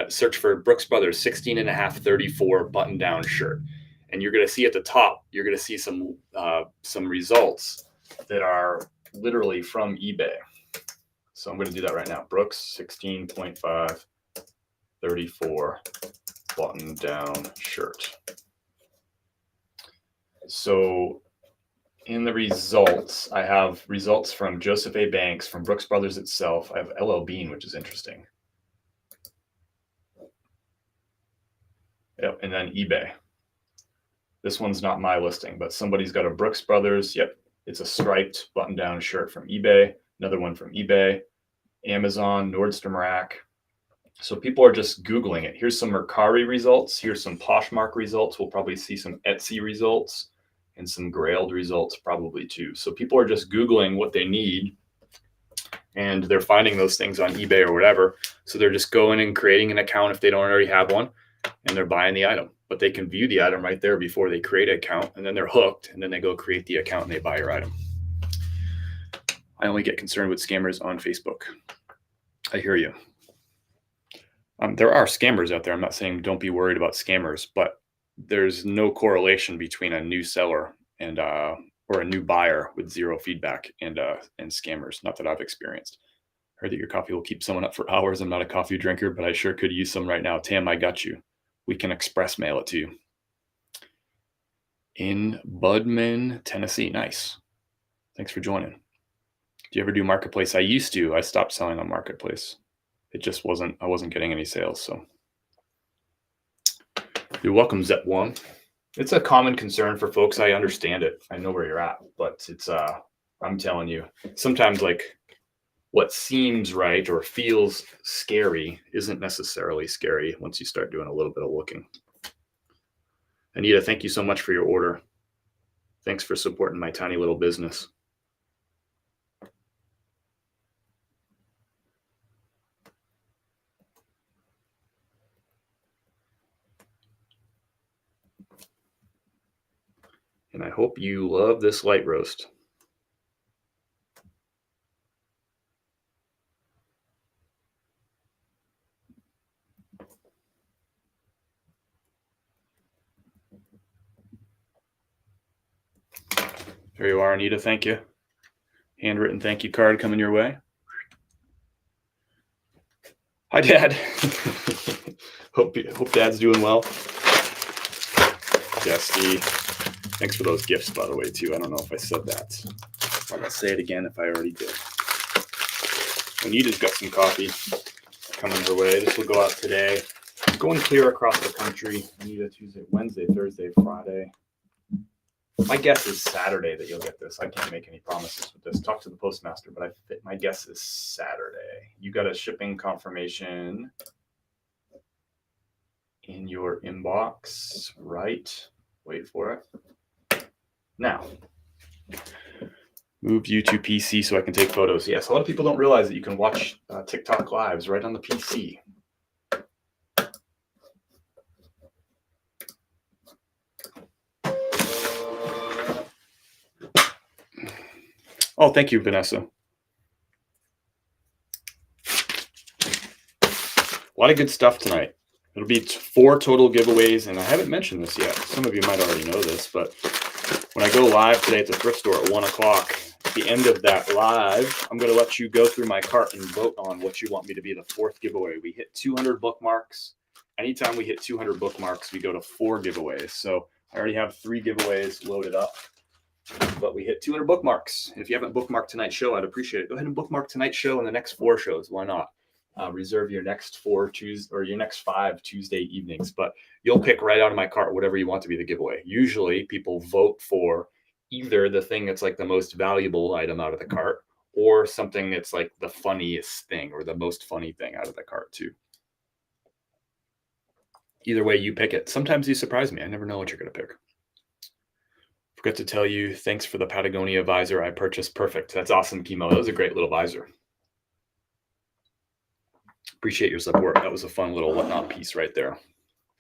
Search for Brooks Brothers 16.5 34 button down shirt. And you're going to see at the top, you're going to see some results that are literally from eBay. So I'm going to do that right now. Brooks 16.5 34 button down shirt. So in the results, I have results from Joseph A. Banks, from Brooks Brothers itself. I have LL Bean, which is interesting. Yep, and then eBay. This one's not my listing, but somebody's got a Brooks Brothers. Yep, it's a striped button-down shirt from eBay. Another one from eBay, Amazon, Nordstrom Rack. So people are just Googling it. Here's some Mercari results. Here's some Poshmark results. We'll probably see some Etsy results and some Grailed results probably too. So people are just Googling what they need, and they're finding those things on eBay or whatever. So they're just going and creating an account if they don't already have one, and they're buying the item. But they can view the item right there before they create an account, and then they're hooked, and then they go create the account and they buy your item. I only get concerned with scammers on Facebook. I hear you. There are scammers out there. I'm not saying don't be worried about scammers, but there's no correlation between a new seller and or a new buyer with zero feedback and scammers. Not that I've experienced. Heard that your coffee will keep someone up for hours. I'm not a coffee drinker, but I sure could use some right now. Tam, I got you. We can express mail it to you. In Budman, Tennessee. Nice. Thanks for joining. Do you ever do Marketplace? I used to. I stopped selling on Marketplace. It just wasn't, I wasn't getting any sales. So you're welcome, Zep1. It's a common concern for folks. I understand it. I know where you're at, but it's, I'm telling you, sometimes like what seems right or feels scary isn't necessarily scary once you start doing a little bit of looking. Anita, thank you so much for your order. Thanks for supporting my tiny little business. And I hope you love this light roast. There you are, Anita. Thank you. Handwritten thank you card coming your way. Hi, Dad. hope Dad's doing well. Jesse, thanks for those gifts, by the way, too. I don't know if I said that. I'm going to say it again if I already did. Anita's got some coffee coming her way. This will go out today. Going clear across the country. Anita, Tuesday, Wednesday, Thursday, Friday. My guess is Saturday that you'll get this. I can't make any promises with this. Talk to the postmaster, but my guess is Saturday. You got a shipping confirmation in your inbox, right? Wait for it. Now, move you to PC so I can take photos. Yes, a lot of people don't realize that you can watch TikTok lives right on the PC. Oh, thank you, Vanessa. A lot of good stuff tonight. It'll be 4 total giveaways, and I haven't mentioned this yet. Some of you might already know this, but when I go live today at the thrift store at 1 o'clock, at the end of that live, I'm going to let you go through my cart and vote on what you want me to be the 4th giveaway. We hit 200 bookmarks anytime we hit 200 bookmarks, we go to 4 giveaways. So I already have 3 giveaways loaded up, but we hit 200 bookmarks. If you haven't bookmarked tonight's show, I'd appreciate it. Go ahead and bookmark tonight's show and the next 4 shows. Why not? Reserve your next 4 Tuesday or your next 5 Tuesday evenings, but you'll pick right out of my cart whatever you want to be the giveaway. Usually people vote for either the thing that's like the most valuable item out of the cart or something that's like the funniest thing or the most funny thing out of the cart too. Either way you pick it. Sometimes you surprise me. I never know what you're going to pick. Forgot to tell you, thanks for the Patagonia visor I purchased. Perfect. That's awesome, Chemo. That was a great little visor. Appreciate your support. That was a fun little Whatnot piece right there.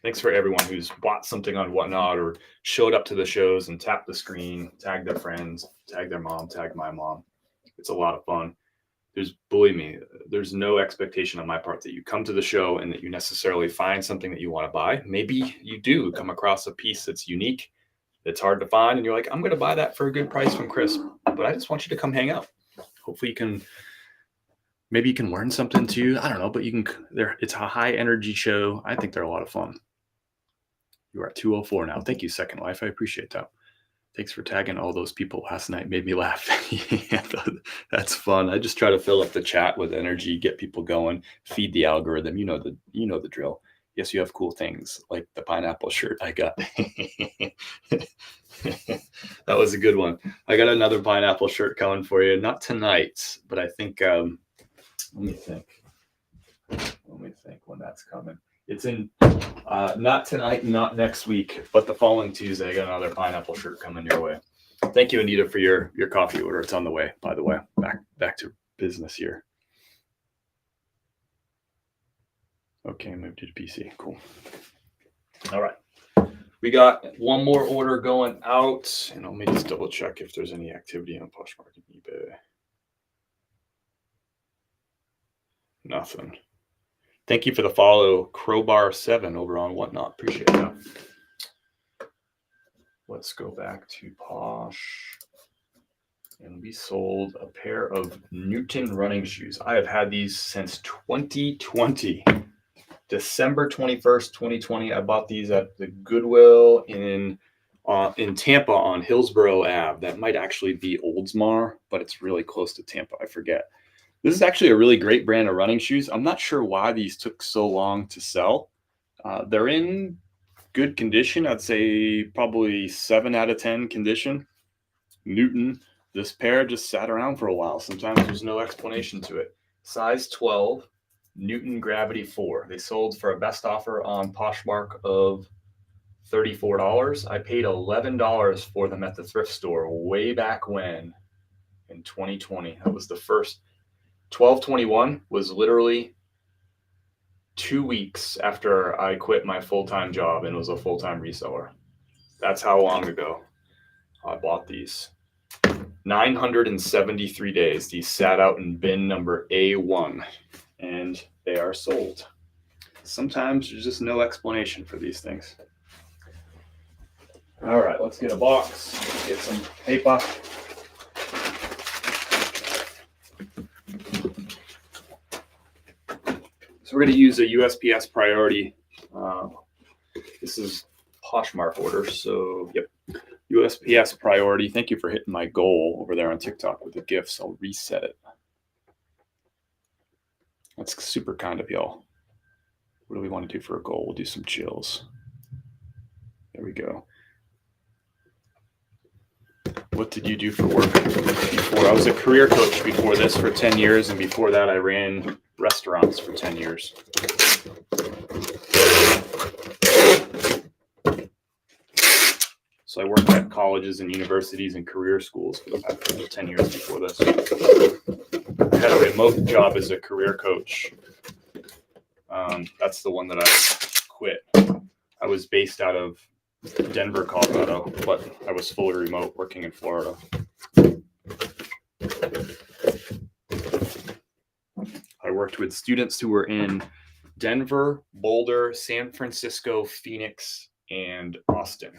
Thanks for everyone who's bought something on Whatnot or showed up to the shows and tapped the screen, tagged their friends, tagged their mom, tagged my mom. It's a lot of fun. Believe me, there's no expectation on my part that you come to the show and that you necessarily find something that you want to buy. Maybe you do come across a piece that's unique, that's hard to find, and you're like, I'm going to buy that for a good price from Chris. But I just want you to come hang out. Hopefully maybe you can learn something too. I don't know, but it's a high energy show. I think they're a lot of fun. You are at 2:04 now. Thank you, Second Life. I appreciate that. Thanks for tagging all those people last night. Made me laugh. Yeah, that's fun. I just try to fill up the chat with energy, get people going, feed the algorithm. You know the drill. Yes, you have cool things like the pineapple shirt I got. That was a good one. I got another pineapple shirt coming for you. Not tonight, but I think, let me think when that's coming. It's in, not tonight, not next week, but the following Tuesday, I got another pineapple shirt coming your way. Thank you, Anita, for your coffee order. It's on the way, by the way. Back to business here. Okay, moved to PC. Cool. All right. We got one more order going out, and let me just double check if there's any activity on Poshmark and eBay. Nothing. Thank you for the follow, Crowbar7 over on Whatnot. Appreciate that. Let's go back to Posh. And we sold a pair of Newton running shoes. I have had these since 2020. December 21st, 2020. I bought these at the Goodwill in Tampa on Hillsborough Ave. That might actually be Oldsmar, but it's really close to Tampa. I forget. This is actually a really great brand of running shoes. I'm not sure why these took so long to sell. They're in good condition. I'd say probably 7 out of 10 condition. Newton. This pair just sat around for a while. Sometimes there's no explanation to it. Size 12, Newton Gravity 4. They sold for a best offer on Poshmark of $34. I paid $11 for them at the thrift store way back when in 2020. That was the first. 12/21 was literally 2 weeks after I quit my full-time job and was a full-time reseller. That's how long ago I bought these. 973 days. These sat out in bin number A1 and they are sold. Sometimes there's just no explanation for these things. All right, let's get a box. Let's get some paper. So we're going to use a USPS priority. This is Poshmark order. So, yep, USPS priority. Thank you for hitting my goal over there on TikTok with the gifts. I'll reset it. That's super kind of y'all. What do we want to do for a goal? We'll do some chills. There we go. What did you do for work before? I was a career coach before this for 10 years, and before that I ran restaurants for 10 years. So I worked at colleges and universities and career schools for the past 10 years before this. I had a remote job as a career coach. That's the one that I quit. I was based out of Denver, Colorado, but I was fully remote working in Florida. I worked with students who were in Denver, Boulder, San Francisco, Phoenix, and Austin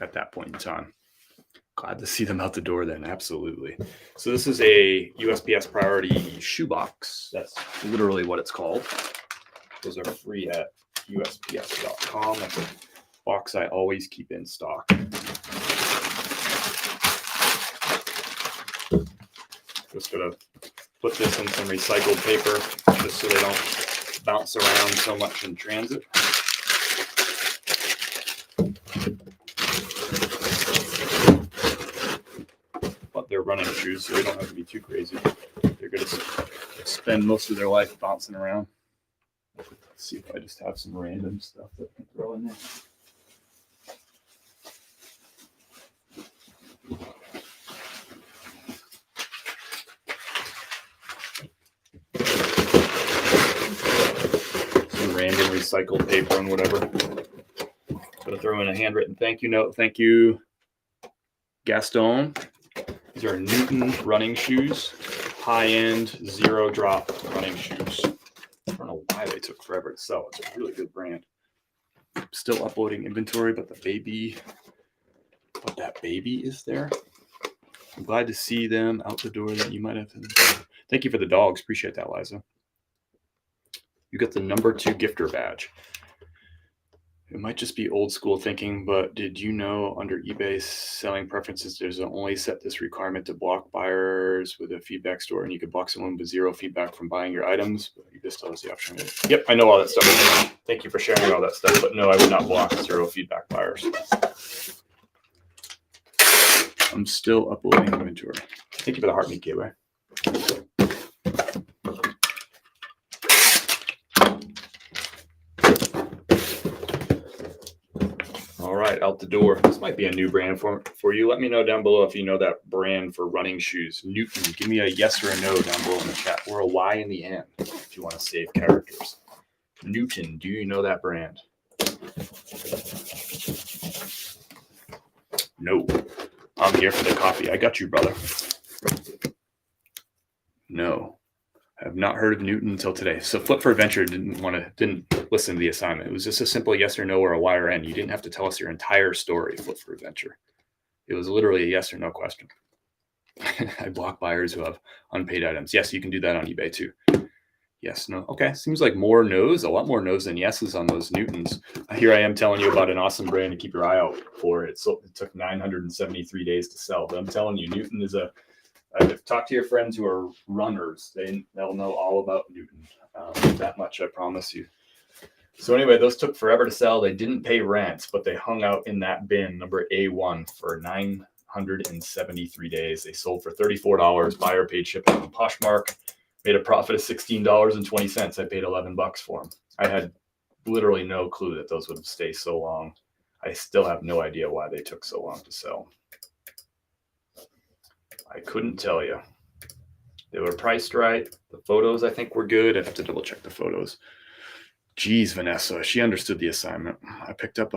at that point in time. Glad to see them out the door then, absolutely. So this is a USPS priority shoebox. That's literally what it's called. Those are free at USPS.com. That's a box I always keep in stock. Just gonna put this in some recycled paper just so they don't bounce around so much in transit. But they're running shoes, so they don't have to be too crazy. They're gonna spend most of their life bouncing around. Let's see if I just have some random stuff that I can throw in there. Some random recycled paper and whatever. Gonna throw in a handwritten thank you note. Thank you, Gaston. These are Newton running shoes, high-end, zero-drop running shoes. I don't know why they took forever to sell. It's a really good brand. I'm still uploading inventory, but that baby is there. I'm glad to see them out the door. That you might have. Thank you for the dogs. Appreciate that, Liza. You got the number 2 gifter badge. It might just be old school thinking, but did you know under eBay selling preferences, there's only set this requirement to block buyers with a feedback store, and you could block someone with 0 feedback from buying your items. But you just tell us the option. Yep, I know all that stuff. Thank you for sharing all that stuff. But no, I would not block 0 feedback buyers. I'm still uploading inventory. Thank you for the heart meat gateway. All right, out the door. This might be a new brand for you. Let me know down below if you know that brand for running shoes. Newton. Give me a yes or a no down below in the chat, or a Y in the end if you want to save characters. Newton. Do you know that brand? No. I'm here for the coffee. I got you, brother. No. I have not heard of Newton until today. So Flip for Adventure didn't listen to the assignment. It was just a simple yes or no or a Y or N. You didn't have to tell us your entire story, Flip for Adventure. It was literally a yes or no question. I block buyers who have unpaid items. Yes, you can do that on eBay too. Yes, no. Okay, seems like more no's, a lot more no's than yeses on those Newtons. Here I am telling you about an awesome brand to keep your eye out for. It took 973 days to sell. But I'm telling you, Newton is talk to your friends who are runners. They'll know all about Newton. That much, I promise you. So anyway, those took forever to sell. They didn't pay rent, but they hung out in that bin, number A1, for 973 days. They sold for $34. Buyer paid shipping on Poshmark. Made a profit of $16.20. I paid $11 for them. I had literally no clue that those would stay so long. I still have no idea why they took so long to sell. I couldn't tell you. They were priced right. The photos, I think, were good. I'd have to double check the photos. Geez, Vanessa, she understood the assignment. I picked up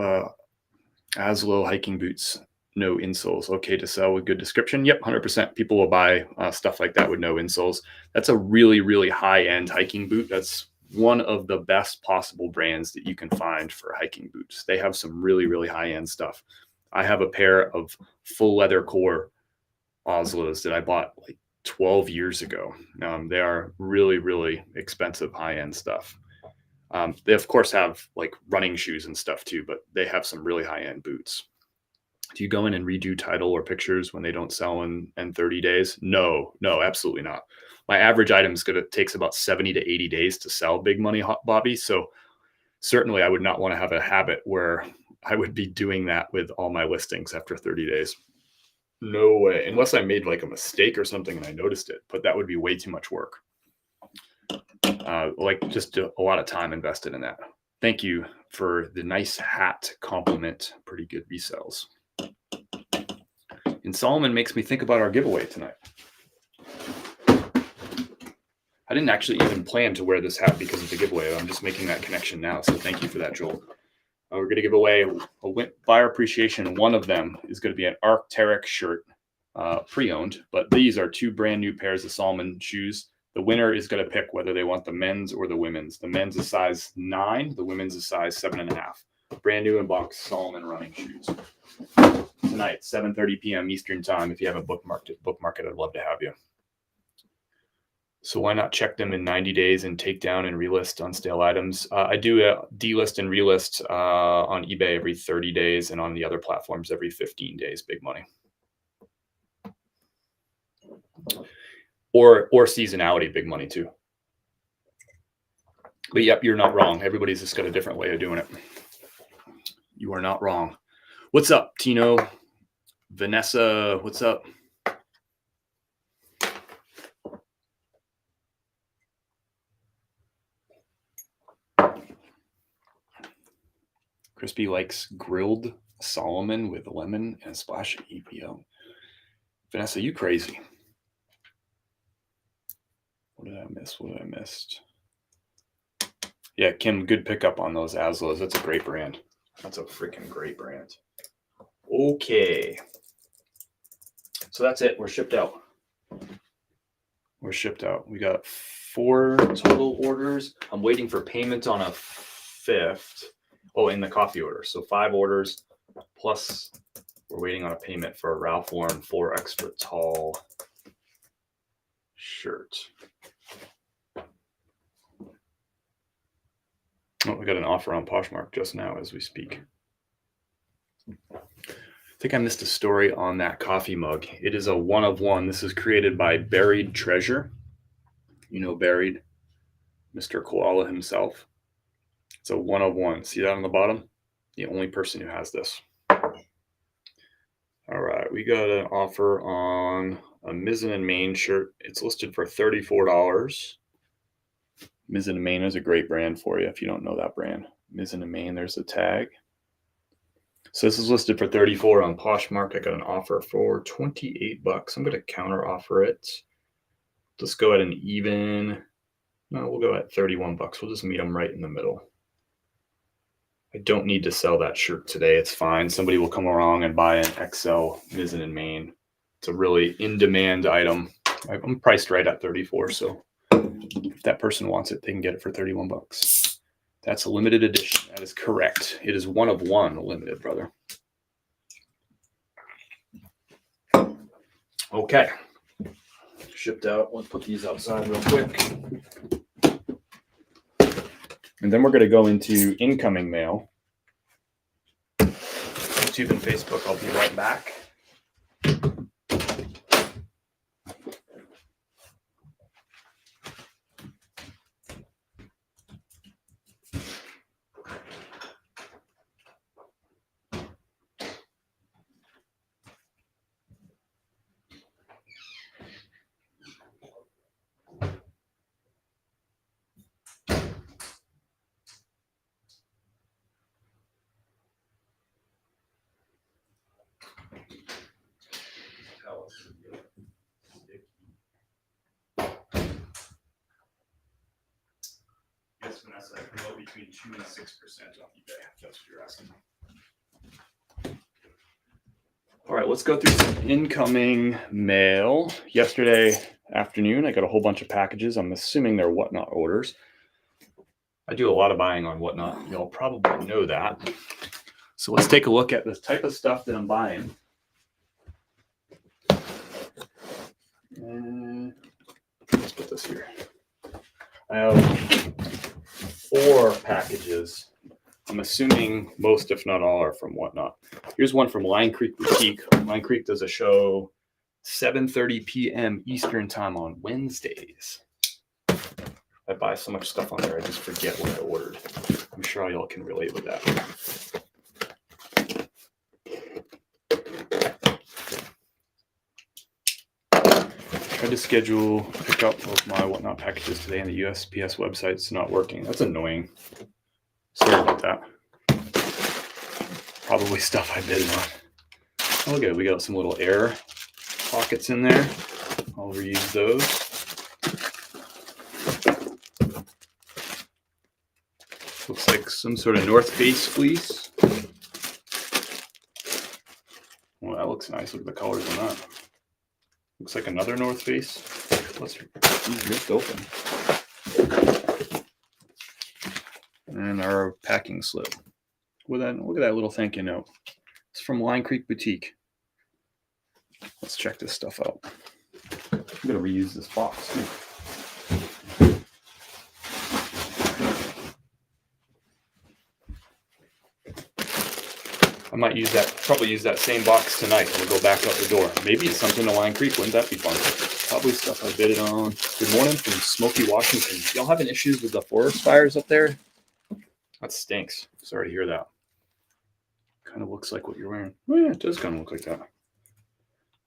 Aslo hiking boots, no insoles. Okay to sell with good description. Yep, 100%. People will buy stuff like that with no insoles. That's a really, really high-end hiking boot. That's one of the best possible brands that you can find for hiking boots. They have some really, really high-end stuff. I have a pair of full leather core Oslos that I bought like 12 years ago. They are really, really expensive high-end stuff. They of course have like running shoes and stuff too, but they have some really high-end boots. Do you go in and redo title or pictures when they don't sell in 30 days? No, absolutely not. My average item takes about 70 to 80 days to sell, big money, Bobby. So certainly I would not want to have a habit where I would be doing that with all my listings after 30 days. No way, unless I made like a mistake or something and I noticed it, but that would be way too much work. Like just a lot of time invested in that. Thank you for the nice hat compliment. Pretty good resells. And Solomon makes me think about our giveaway tonight. I didn't actually even plan to wear this hat because of the giveaway. I'm just making that connection now. So thank you for that, Joel. We're going to give away a buyer appreciation. One of them is going to be an Arc'teryx shirt, pre-owned. But these are 2 brand new pairs of Solomon shoes. The winner is going to pick whether they want the men's or the women's. The men's is size 9. The women's is size 7.5. Brand new in box Solomon running shoes. Tonight, 7:30 p.m. Eastern time. If you haven't bookmarked it, I'd love to have you. So why not check them in 90 days and take down and relist on stale items? I do a delist and relist on eBay every 30 days and on the other platforms every 15 days. Big money. Or seasonality, big money too. But yep, you're not wrong. Everybody's just got a different way of doing it. You are not wrong. What's up, Tino? Vanessa, what's up? Crispy likes grilled Solomon with lemon and a splash of EPO. Vanessa, you crazy. What did I miss? What did I miss? Yeah, Kim, good pickup on those Aslos. That's a great brand. That's a freaking great brand. Okay. So that's it. We're shipped out. We're shipped out. We got 4 total orders. I'm waiting for payment on a 5th. Oh, in the coffee order. So 5 orders, plus we're waiting on a payment for a Ralph Lauren 4 extra tall shirt. Oh, we got an offer on Poshmark just now as we speak. I think I missed a story on that coffee mug. It is a 1 of 1. This is created by Buried Treasure. You know Buried, Mr. Koala himself. It's a 1 of 1. See that on the bottom? The only person who has this. All right, we got an offer on a Mizzen and Main shirt. It's listed for $34. Mizzen and Main is a great brand for you if you don't know that brand. Mizzen and Main, there's a tag. So this is listed for $34 on Poshmark. I got an offer for $28. I'm going to counter offer it. Let's go at an even. No, we'll go at $31. We'll just meet them right in the middle. I don't need to sell that shirt today. It's fine. Somebody will come along and buy an XL Mizzen and Main. It's a really in-demand item. I'm priced right at $34, so if that person wants it, they can get it for $31. That's a limited edition. That is correct. It is 1 of 1 limited, brother. Okay. Shipped out. Let's put these outside real quick. And then we're going to go into incoming mail. YouTube and Facebook, I'll be right back. Yes, Vanessa, I can go between 2 and 6% off eBay. That's what you're asking. All right, let's go through some incoming mail. Yesterday afternoon, I got a whole bunch of packages. I'm assuming they're Whatnot orders. I do a lot of buying on Whatnot. Y'all probably know that. So let's take a look at the type of stuff that I'm buying. And let's put this here. I have 4 packages. I'm assuming most, if not all, are from Whatnot. Here's one from Line Creek Boutique. Line Creek does a show 7:30 p.m. Eastern time on Wednesdays. I buy so much stuff on there, I just forget what I ordered. I'm sure y'all can relate with that. Tried to schedule pickup of my Whatnot packages today, and the USPS website's not working. That's annoying. Sorry about that. Probably stuff I bid on. Oh, look at it. We got some little air pockets in there. I'll reuse those. Looks like some sort of North Face fleece. Well, that looks nice. Look at the colors on that. Looks like another North Face. Let's ripped open. And our packing slip. Look at that little thank you note. It's from Line Creek Boutique. Let's check this stuff out. I'm gonna reuse this box too. I might probably use that same box tonight and we'll go back out the door. Maybe it's something to Lion Creek. Wouldn't that be fun? Probably stuff I bid it on. Good morning from Smoky, Washington. Y'all having issues with the forest fires up there? That stinks. Sorry to hear that. Kind of looks like what you're wearing. Oh yeah, it does kind of look like that.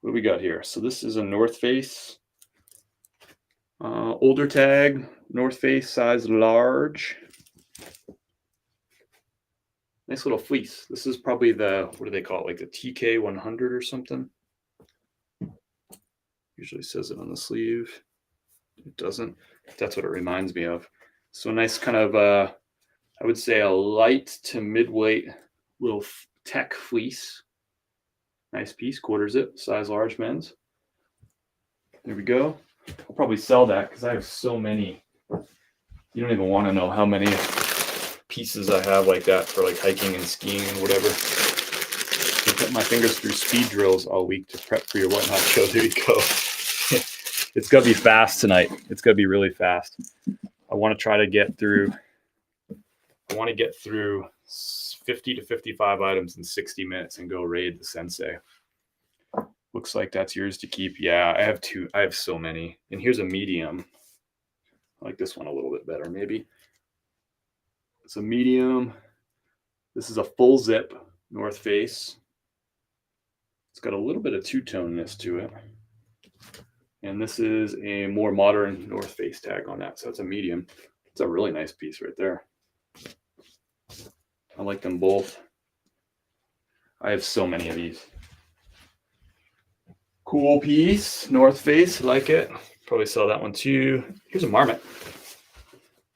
What do we got here? So this is a North Face. Older tag, North Face, size large. Nice little fleece. This is probably the, what do they call it? Like the TK 100 or something. Usually says it on the sleeve. It doesn't. That's what it reminds me of. So nice kind of, I would say a light to mid-weight little tech fleece. Nice piece, quarter zip, size large men's. There we go. I'll probably sell that because I have so many. You don't even want to know how many pieces I have like that for like hiking and skiing and whatever. I put my fingers through speed drills all week to prep for your Whatnot show. There you go. It's gonna be fast tonight. It's gonna be really fast. I want to try to get through. I want to get through 50 to 55 items in 60 minutes and go raid the sensei. Looks like that's yours to keep. Yeah, I have two. I have so many. And here's a medium. I like this one a little bit better, maybe. It's a medium. This is a full zip North Face. It's got a little bit of two-toneness to it. And this is a more modern North Face tag on that. So it's a medium. It's a really nice piece right there. I like them both. I have so many of these. Cool piece, North Face, like it. Probably sell that one too. Here's a marmot.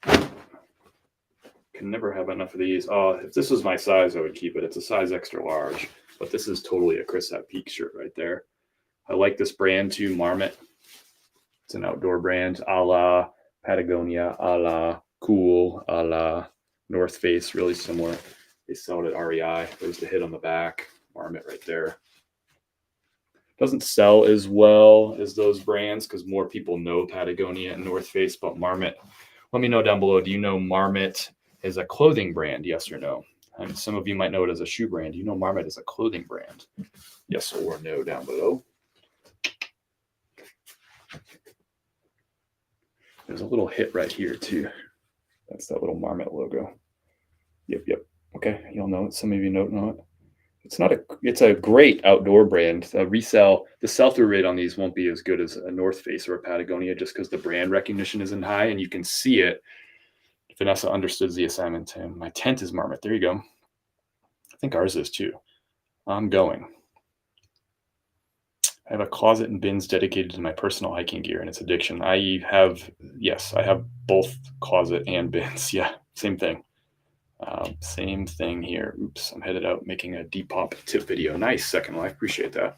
Can never have enough of these. Oh, if this was my size, I would keep it. It's a size extra large, but this is totally a Chris at Peak shirt right there. I like this brand too, Marmot. It's an outdoor brand, a la Patagonia, a la Cool, a la North Face, really similar. They sell it at REI. There's the hit on the back, Marmot right there. Doesn't sell as well as those brands because more people know Patagonia and North Face, but Marmot. Let me know down below. Do you know Marmot is a clothing brand? Yes or no? And some of you might know it as a shoe brand. You know Marmot is a clothing brand. Yes or no down below. There's a little hit right here too. That's that little Marmot logo. Yep. Okay, you'll know it. Some of you don't know it. It's a great outdoor brand. The sell-through rate on these won't be as good as a North Face or a Patagonia just because the brand recognition isn't high and you can see it. Vanessa understood the assignment, Tim. My tent is Marmot. There you go. I think ours is too. I'm going. I have a closet and bins dedicated to my personal hiking gear and its addiction. I have both closet and bins. Yeah, same thing. Same thing here. Oops, I'm headed out making a Depop tip video. Nice, Second Life. Appreciate that.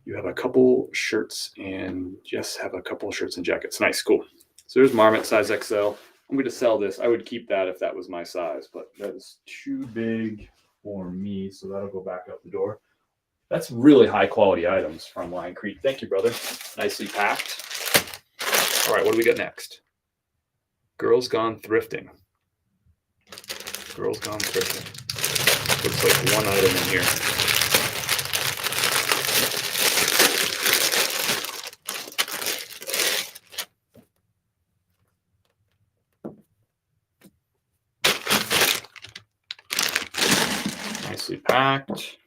You have a couple shirts and have a couple shirts and jackets. Nice, cool. So there's Marmot, size XL. I'm going to sell this. I would keep that if that was my size, but that is too big for me, so that'll go back out the door. That's really high quality items from Lion Creek. Thank you, brother. Nicely packed. All right, what do we got next? Girls Gone Thrifting. Girls Gone Thrifting. Looks like one item in here. Nicely packed.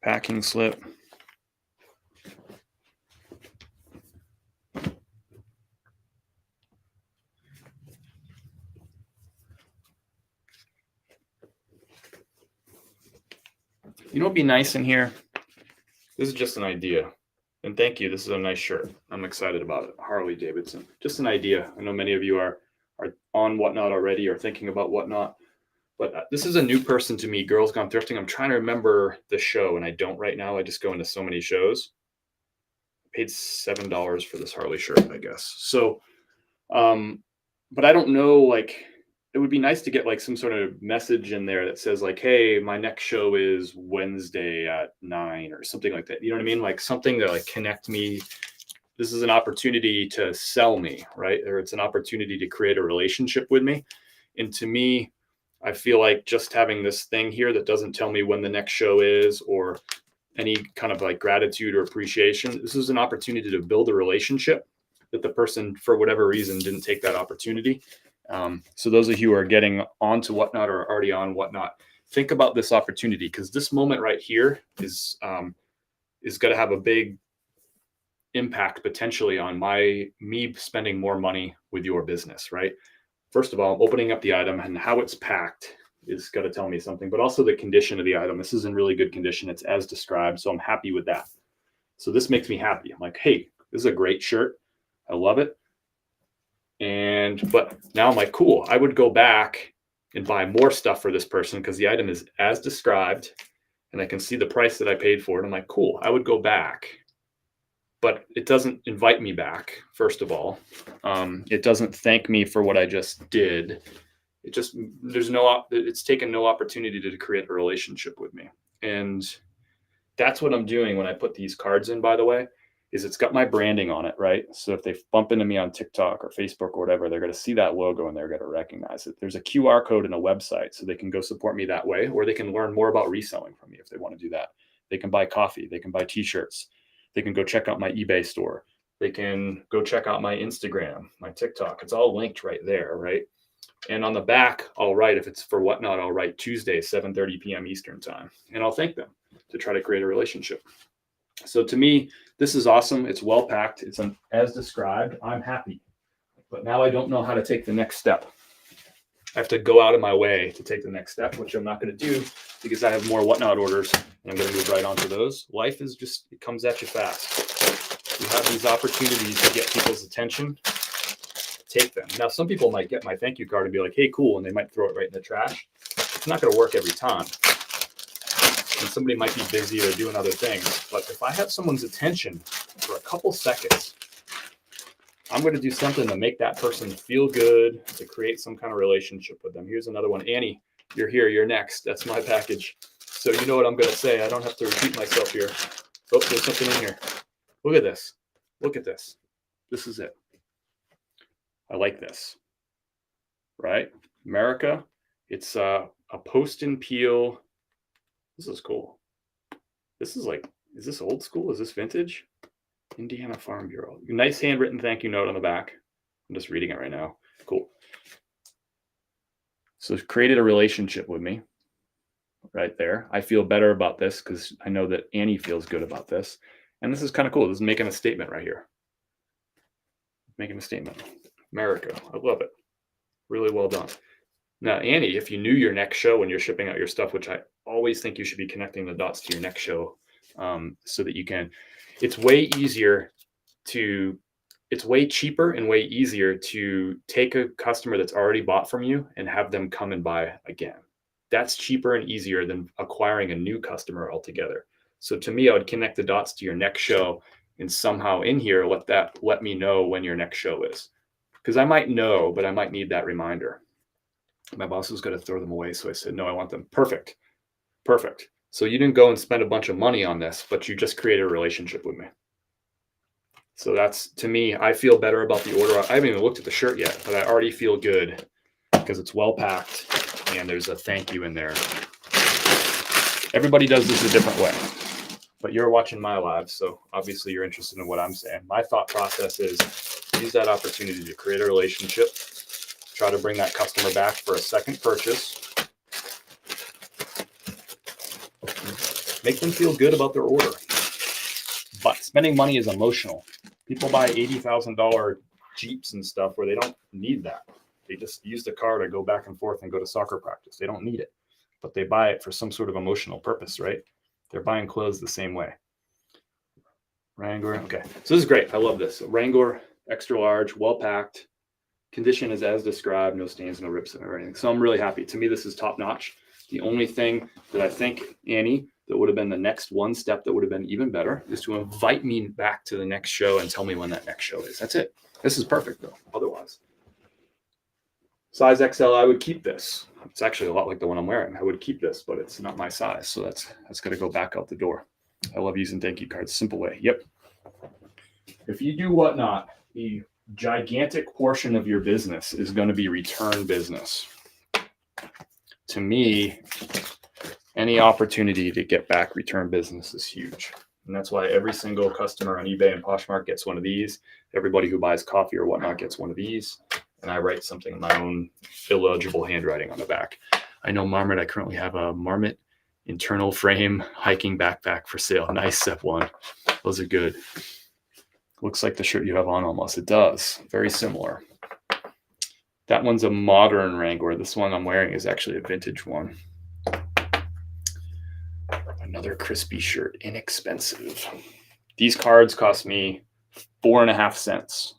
Packing slip. You know what'd be nice in here? This is just an idea. And thank you. This is a nice shirt. I'm excited about it. Harley Davidson. Just an idea. I know many of you are on Whatnot already or thinking about Whatnot. But this is a new person to me, Girls Gone Thrifting. I'm trying to remember the show, and I don't right now. I just go into so many shows. I paid $7 for this Harley shirt, I guess. So, but I don't know, like, it would be nice to get like some sort of message in there that says like, hey, my next show is Wednesday at 9 or something like that. You know what I mean? Like something to like connect me. This is an opportunity to sell me, right? Or it's an opportunity to create a relationship with me. And to me, I feel like just having this thing here that doesn't tell me when the next show is or any kind of like gratitude or appreciation, this is an opportunity to build a relationship that the person, for whatever reason, didn't take that opportunity. So those of you who are getting onto Whatnot or are already on Whatnot, think about this opportunity, because this moment right here is going to have a big impact potentially on me spending more money with your business, right? First of all, opening up the item and how it's packed is going to tell me something, but also the condition of the item. This is in really good condition. It's as described, so I'm happy with that. So this makes me happy. I'm like, hey, this is a great shirt. I love it. But now I'm like, cool, I would go back and buy more stuff for this person because the item is as described and I can see the price that I paid for it. I'm like, cool, I would go back. But it doesn't invite me back, first of all. It doesn't thank me for what I just did. It's taken no opportunity to create a relationship with me. And that's what I'm doing when I put these cards in, by the way, is it's got my branding on it, right? So if they bump into me on TikTok or Facebook or whatever, they're going to see that logo and they're going to recognize it. There's a QR code and a website, so they can go support me that way, or they can learn more about reselling from me if they want to do that. They can buy coffee. They can buy t-shirts. They can go check out my eBay store. They can go check out my Instagram, my TikTok. It's all linked right there, right? And on the back, I'll write, if it's for Whatnot, I'll write Tuesday, 7:30 p.m. Eastern time. And I'll thank them to try to create a relationship. So to me, this is awesome. It's well packed. It's as described. I'm happy. But now I don't know how to take the next step. I have to go out of my way to take the next step, which I'm not going to do because I have more Whatnot orders and I'm going to move right onto those. Life is just, it comes at you fast. You have these opportunities to get people's attention. Take them. Now, some people might get my thank you card and be like, hey, cool, and they might throw it right in the trash. It's not going to work every time. And somebody might be busy or doing other things. But if I have someone's attention for a couple seconds, I'm going to do something to make that person feel good, to create some kind of relationship with them. Here's another one. Annie, you're here. You're next. That's my package. So you know what I'm going to say. I don't have to repeat myself here. Oh, there's something in here. Look at this. Look at this. This is it. I like this. Right? America. It's a post and peel. This is cool. This is like, is this old school? Is this vintage? Indiana Farm Bureau. Nice handwritten thank you note on the back. I'm just reading it right now. Cool. So it's created a relationship with me right there. I feel better about this because I know that Annie feels good about this. And this is kind of cool. This is making a statement right here. Making a statement. America. I love it. Really well done. Now, Annie, if you knew your next show when you're shipping out your stuff, which I always think you should be connecting the dots to your next show so that you can, it's way cheaper and way easier to take a customer that's already bought from you and have them come and buy again. That's cheaper and easier than acquiring a new customer altogether. So to me, I would connect the dots to your next show and somehow in here, let me know when your next show is. Because I might know, but I might need that reminder. My boss was going to throw them away. So I said, no, I want them. Perfect. Perfect. So you didn't go and spend a bunch of money on this, but you just created a relationship with me. So that's, to me, I feel better about the order. I haven't even looked at the shirt yet, but I already feel good because it's well packed and there's a thank you in there. Everybody does this a different way, but you're watching my live. So obviously you're interested in what I'm saying. My thought process is use that opportunity to create a relationship, try to bring that customer back for a second purchase, make them feel good about their order. But spending money is emotional. People buy $80,000 Jeeps and stuff where they don't need that. They just use the car to go back and forth and go to soccer practice. They don't need it, but they buy it for some sort of emotional purpose, right? They're buying clothes the same way. Wrangler. Okay. So this is great. I love this. Wrangler, extra large, well packed. Condition is as described, no stains, no rips or anything. So I'm really happy. To me, this is top notch. The only thing that I think, Annie, that would have been the next one step that would have been even better is to invite me back to the next show and tell me when that next show is. That's it. This is perfect though. Otherwise, size XL, I would keep this. It's actually a lot like the one I'm wearing. I would keep this, but it's not my size. So that's going to go back out the door. I love using thank you cards. Simple way. Yep. If you do Whatnot, the gigantic portion of your business is going to be return business. to me, any opportunity to get back return business is huge. And that's why every single customer on eBay and Poshmark gets one of these. Everybody who buys coffee or whatnot gets one of these. And I write something in my own illegible handwriting on the back. I know Marmot, I currently have a Marmot internal frame hiking backpack for sale. Nice, step one. Those are good. Looks like the shirt you have on almost. It does. Very similar. That one's a modern Wrangler. This one I'm wearing is actually a vintage one. Another crispy shirt, inexpensive. These cards cost me 4.5 cents.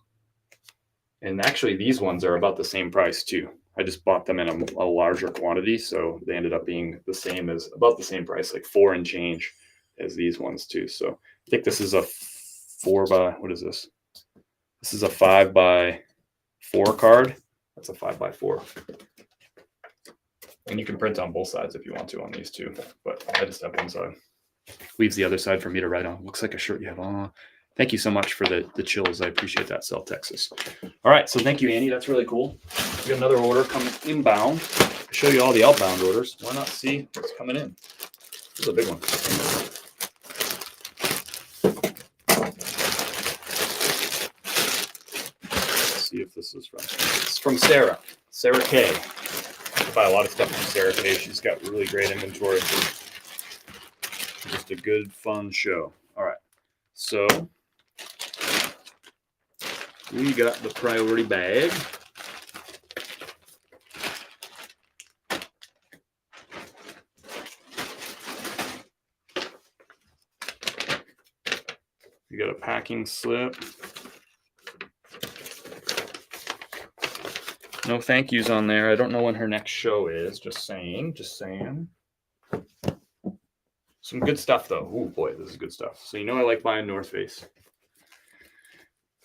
And actually these ones are about the same price too. I just bought them in a larger quantity, so they ended up being the same as about the same price, like 4 and change as these ones too. So I think this is a 4 by, what is this? This is a 5 by 4 card. That's a 5 by 4. And you can print on both sides if you want to on these two, but I just have one side. Leaves the other side for me to write on. Looks like a shirt you have on. Thank you so much for the chills. I appreciate that, South Texas. All right, so thank you, Annie. That's really cool. We got another order coming inbound. I'll show you all the outbound orders. Why not see what's coming in? This is a big one. Let's see if this is from. It's from Sarah. Sarah K. I buy a lot of stuff from Sarah K. She's got really great inventory. Just a good, fun show. All right, so we got the priority bag. We got a packing slip. No thank yous on there. I don't know when her next show is. Just saying. Just saying. Some good stuff, though. Oh, boy, this is good stuff. So you know I like buying North Face.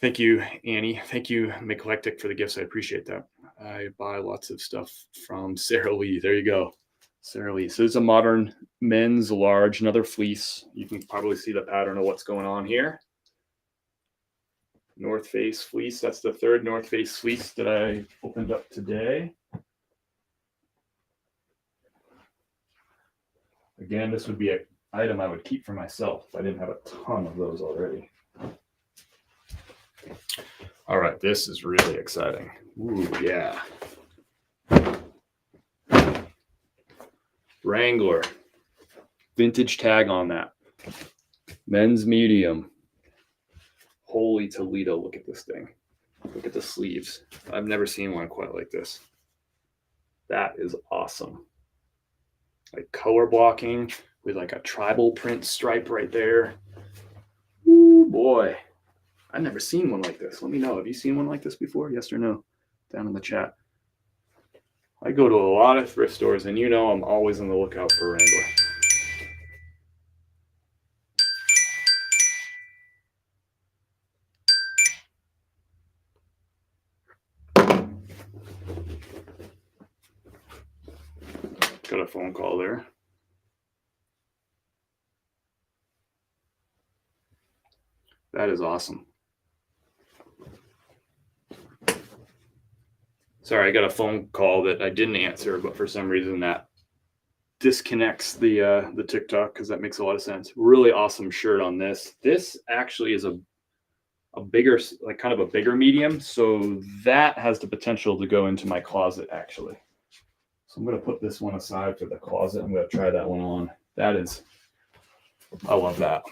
Thank you, Annie. Thank you, McEclectic, for the gifts. I appreciate that. I buy lots of stuff from Sarah Lee. There you go. Sarah Lee. So this is a modern men's large, another fleece. You can probably see the pattern of what's going on here. North Face fleece. That's the third North Face fleece that I opened up today. Again, this would be an item I would keep for myself if I didn't have a ton of those already. All right, this is really exciting. Ooh, yeah. Wrangler. Vintage tag on that. Men's medium. Holy Toledo, look at this thing. Look at the sleeves. I've never seen one quite like this. That is awesome. Like color blocking with like a tribal print stripe right there. Ooh, boy. I've never seen one like this. Let me know. Have you seen one like this before? Yes or no? Down in the chat. I go to a lot of thrift stores, and you know I'm always on the lookout for Wrangler. Got a phone call there. That is awesome. Sorry, I got a phone call that I didn't answer, but for some reason that disconnects the TikTok, because that makes a lot of sense. Really awesome shirt on this. This actually is a bigger, like kind of a bigger medium, so that has the potential to go into my closet actually. So I'm going to put this one aside for the closet. I'm going to try that one on. That is, I love that.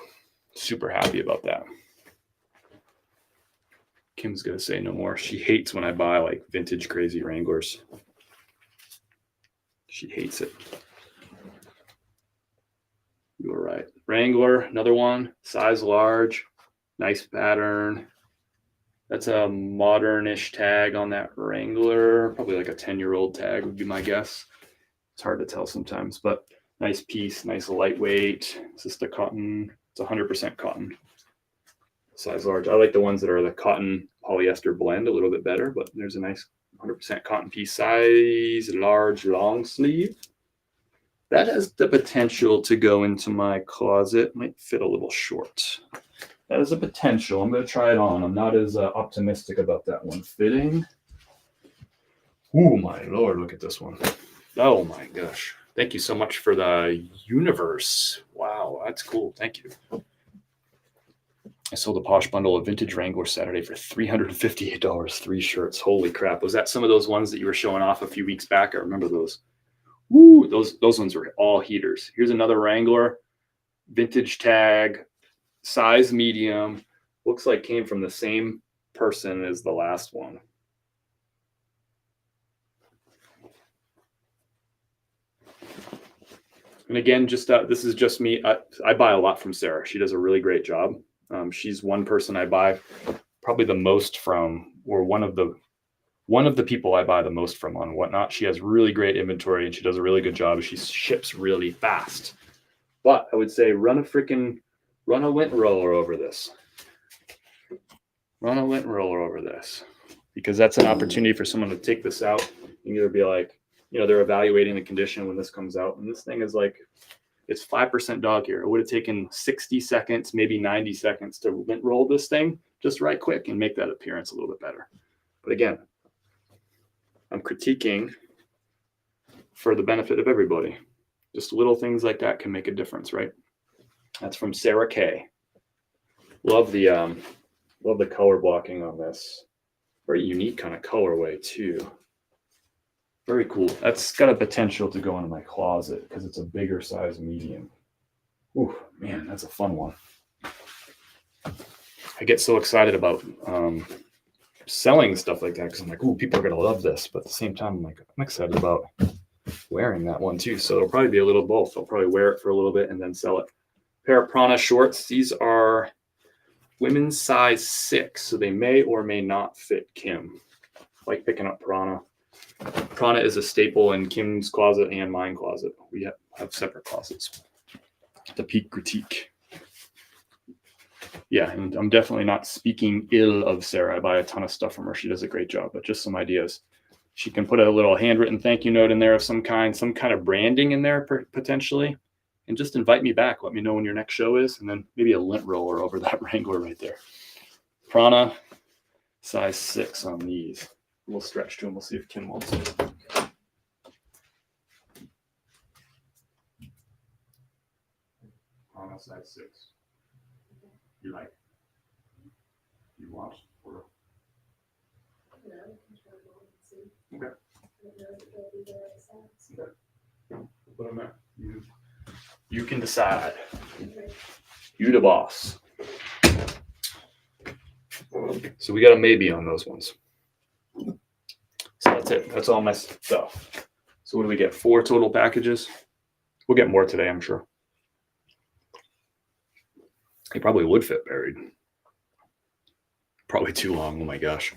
Super happy about that. Kim's going to say no more. She hates when I buy like vintage crazy Wranglers. She hates it. You were right. Wrangler, another one, size large, nice pattern. That's a modern-ish tag on that Wrangler. Probably like a 10-year-old tag would be my guess. It's hard to tell sometimes, but nice piece, nice lightweight. It's just a cotton. It's 100% cotton. Size large. I like the ones that are the cotton polyester blend a little bit better, but there's a nice 100% cotton piece. Size large, long sleeve. That has the potential to go into my closet. Might fit a little short. That is a potential. I'm going to try it on. I'm not as optimistic about that one fitting. Oh my Lord, look at this one. Oh my gosh. Thank you so much for the universe. Wow, that's cool. Thank you. I sold a Posh bundle of vintage Wrangler Saturday for $358. 3 shirts. Holy crap. Was that some of those ones that you were showing off a few weeks back? I remember those. Woo, those ones were all heaters. Here's another Wrangler. Vintage tag. Size medium. Looks like came from the same person as the last one. And again, just this is just me. I buy a lot from Sarah. She does a really great job. She's one person I buy probably the most from, or one of the people I buy the most from on Whatnot. She has really great inventory and she does a really good job. She ships really fast. But I would say run a lint roller over this. Run a lint roller over this, because that's an opportunity for someone to take this out and either be like, they're evaluating the condition when this comes out. And this thing is like, it's 5% dog hair. It would have taken 60 seconds, maybe 90 seconds to lint roll this thing just right quick and make that appearance a little bit better. But again, I'm critiquing for the benefit of everybody. Just little things like that can make a difference, right? That's from Sarah K. Love the color blocking on this. Very unique kind of colorway too. Very cool. That's got a potential to go into my closet because it's a bigger size medium. Ooh, man, that's a fun one. I get so excited about selling stuff like that because I'm like, ooh, people are going to love this. But at the same time, I'm excited about wearing that one too. So it'll probably be a little both. I'll probably wear it for a little bit and then sell it. Pair of Prana shorts. These are women's size 6. So they may or may not fit Kim. Like picking up Prana. Prana is a staple in Kim's closet and mine closet. We have separate closets. The peak critique. Yeah, and I'm definitely not speaking ill of Sarah. I buy a ton of stuff from her. She does a great job, but just some ideas. She can put a little handwritten thank you note in there of some kind of branding in there potentially, and just invite me back. Let me know when your next show is, and then maybe a lint roller over that Wrangler right there. Prana, size 6 on these. We'll stretch to them. We'll see if Kim wants it. Prana, size 6. You like? You want? Or? Okay. Okay. Put them there. You can decide. You the boss. So we got a maybe on those ones. So that's it. That's all my stuff. So what do we get? 4 total packages. We'll get more today, I'm sure. He probably would fit buried. Probably too long. Oh my gosh.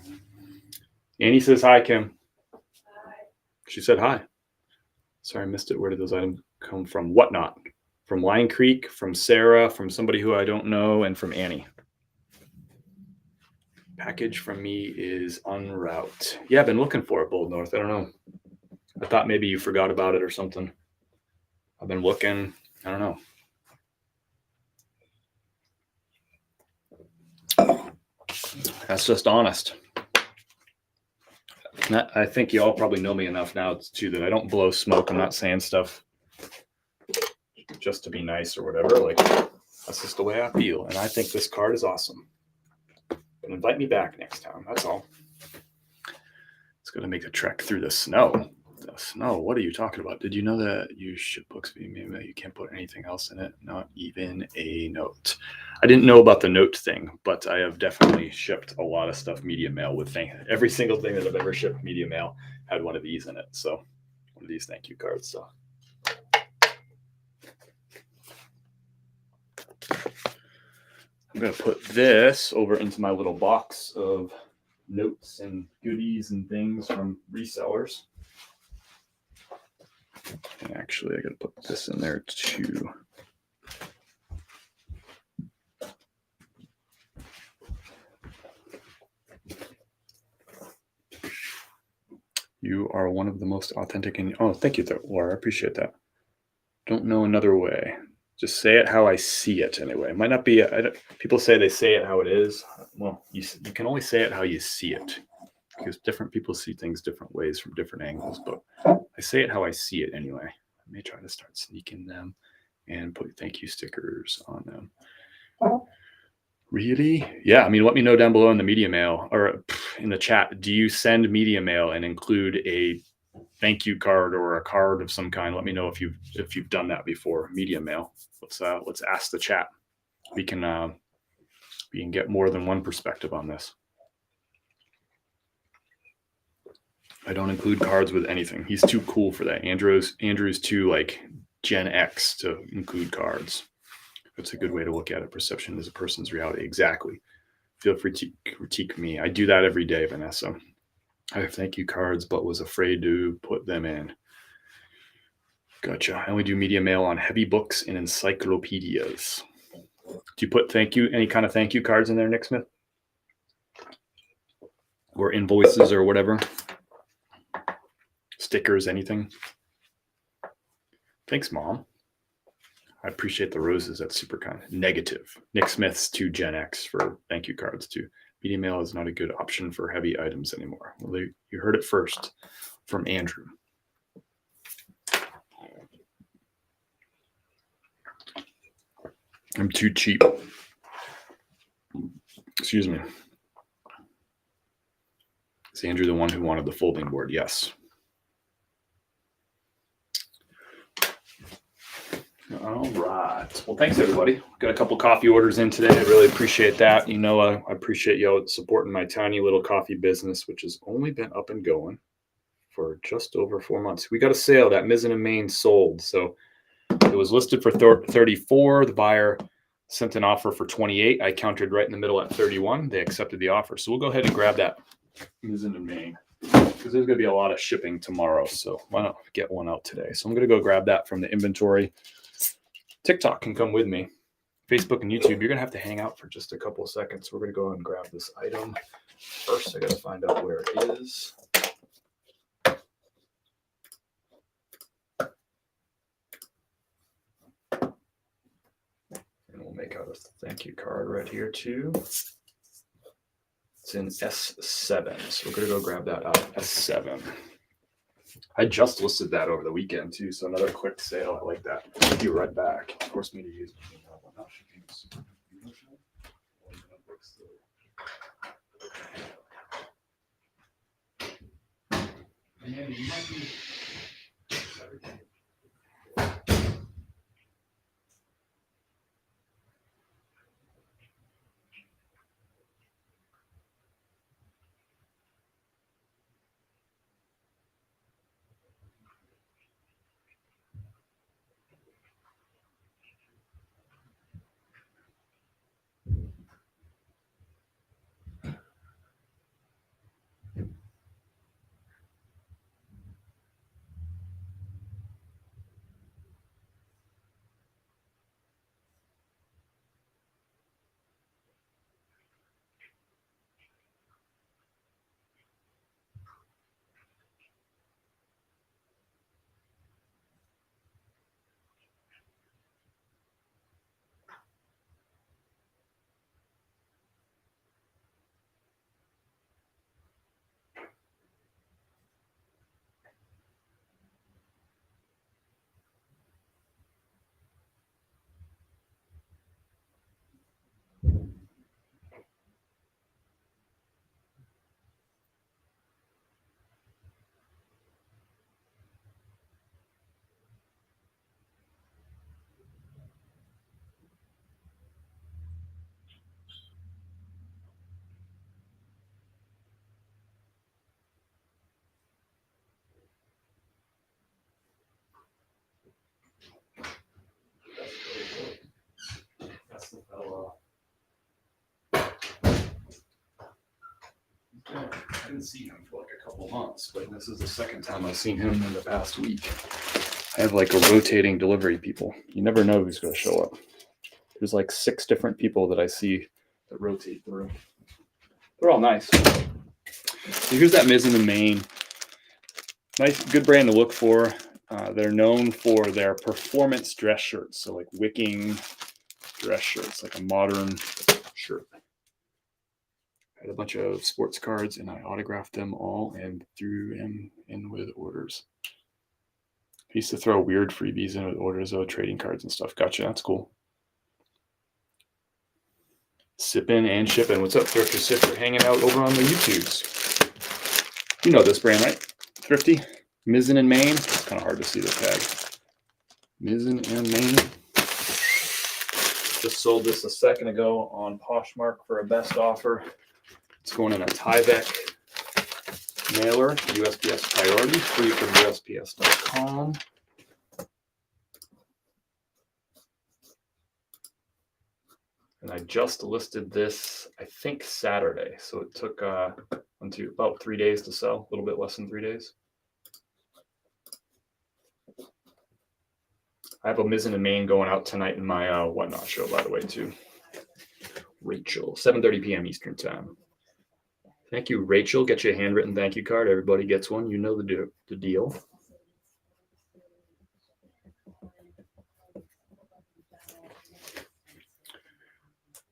Annie says hi, Kim. Hi. She said hi. Sorry, I missed it. Where did those items come from? Whatnot. From Lion Creek, from Sarah, from somebody who I don't know, and from Annie. Package from me is en route. Yeah, I've been looking for it, Bold North. I don't know. I thought maybe you forgot about it or something. I've been looking. I don't know. That's just honest. I think you all probably know me enough now too that I don't blow smoke. I'm not saying stuff just to be nice or whatever. Like, that's just the way I feel. And I think this card is awesome. But invite me back next time. That's all. It's going to make a trek through the snow. The snow? What are you talking about? Did you know that you ship books being made that you can't put anything else in it? Not even a note. I didn't know about the note thing, but I have definitely shipped a lot of stuff media mail with every single thing that I've ever shipped media mail had one of these in it. So one of these thank you cards. So I'm going to put this over into my little box of notes and goodies and things from resellers. And actually, I got to put this in there too. You are one of the most authentic and oh, thank you, Laura. I appreciate that. Don't know another way. Just say it how I see it anyway. It might not be, people say they say it how it is. Well, you can only say it how you see it. because different people see things different ways from different angles, but I say it how I see it anyway. I may try to start sneaking them and put thank you stickers on them. Really? Yeah. I mean, let me know down below in the media mail or in the chat. Do you send media mail and include a thank you card or a card of some kind? Let me know if you've done that before. Media mail. Let's ask the chat. We can get more than one perspective on this. I don't include cards with anything. He's too cool for that. Andrew's too like Gen X to include cards. That's a good way to look at it. Perception is a person's reality. Exactly. Feel free to critique me. I do that every day, Vanessa. I have thank you cards, but was afraid to put them in. Gotcha. I only do media mail on heavy books and encyclopedias. Do you put any kind of thank you cards in there, Nick Smith? Or invoices or whatever? Stickers, anything? Thanks, Mom. I appreciate the roses. That's super kind. Negative. Nick Smith's too Gen X for thank you cards too. Media mail is not a good option for heavy items anymore. Well, you heard it first from Andrew. I'm too cheap. Excuse me. Is Andrew the one who wanted the folding board? Yes. All right. Well, thanks, everybody. Got a couple coffee orders in today. I really appreciate that. You know, I appreciate y'all supporting my tiny little coffee business, which has only been up and going for just over 4 months. We got a sale. That Mizzen and Main sold. So it was listed for 34. The buyer sent an offer for 28. I countered right in the middle at 31. They accepted the offer. So we'll go ahead and grab that Mizzen and Main because there's going to be a lot of shipping tomorrow. So why not get one out today? So I'm going to go grab that from the inventory. TikTok can come with me. Facebook and YouTube, you're going to have to hang out for just a couple of seconds. We're going to go and grab this item. First, I got to find out where it is. And we'll make out a thank you card right here too. It's in S7. So we're going to go grab that out of S7. I just listed that over the weekend too, so another quick sale. I like that. I'll be right back. Of course, me to use. Man, you might be. That's the fella. I didn't see him for like a couple months, but this is the second time I've seen him in the past week. I have like a rotating delivery people. You never know who's going to show up. There's like 6 different people that I see that rotate through. They're all nice. So here's that Mizzen and Main. Nice, good brand to look for. They're known for their performance dress shirts. So like wicking dress shirts, like a modern shirt. I had a bunch of sports cards and I autographed them all and threw them in with orders. I used to throw weird freebies in with orders, though, trading cards and stuff. Gotcha. That's cool. Sippin and shippin. What's up, Thrifter Sifter? Hanging out over on the YouTubes. You know this brand, right? Thrifty. Mizzen in Maine. It's kind of hard to see the tag. Mizzen in Maine. Just sold this a second ago on Poshmark for a best offer. It's going in a Tyvek mailer, USPS priority, free from USPS.com. And I just listed this, I think, Saturday. So it took about 3 days to sell, a little bit less than 3 days. I have a Mizzen in Maine going out tonight in my Whatnot show, by the way, too. Rachel, 7:30 p.m. Eastern time. Thank you, Rachel. Get you a handwritten thank you card. Everybody gets one. You know the deal.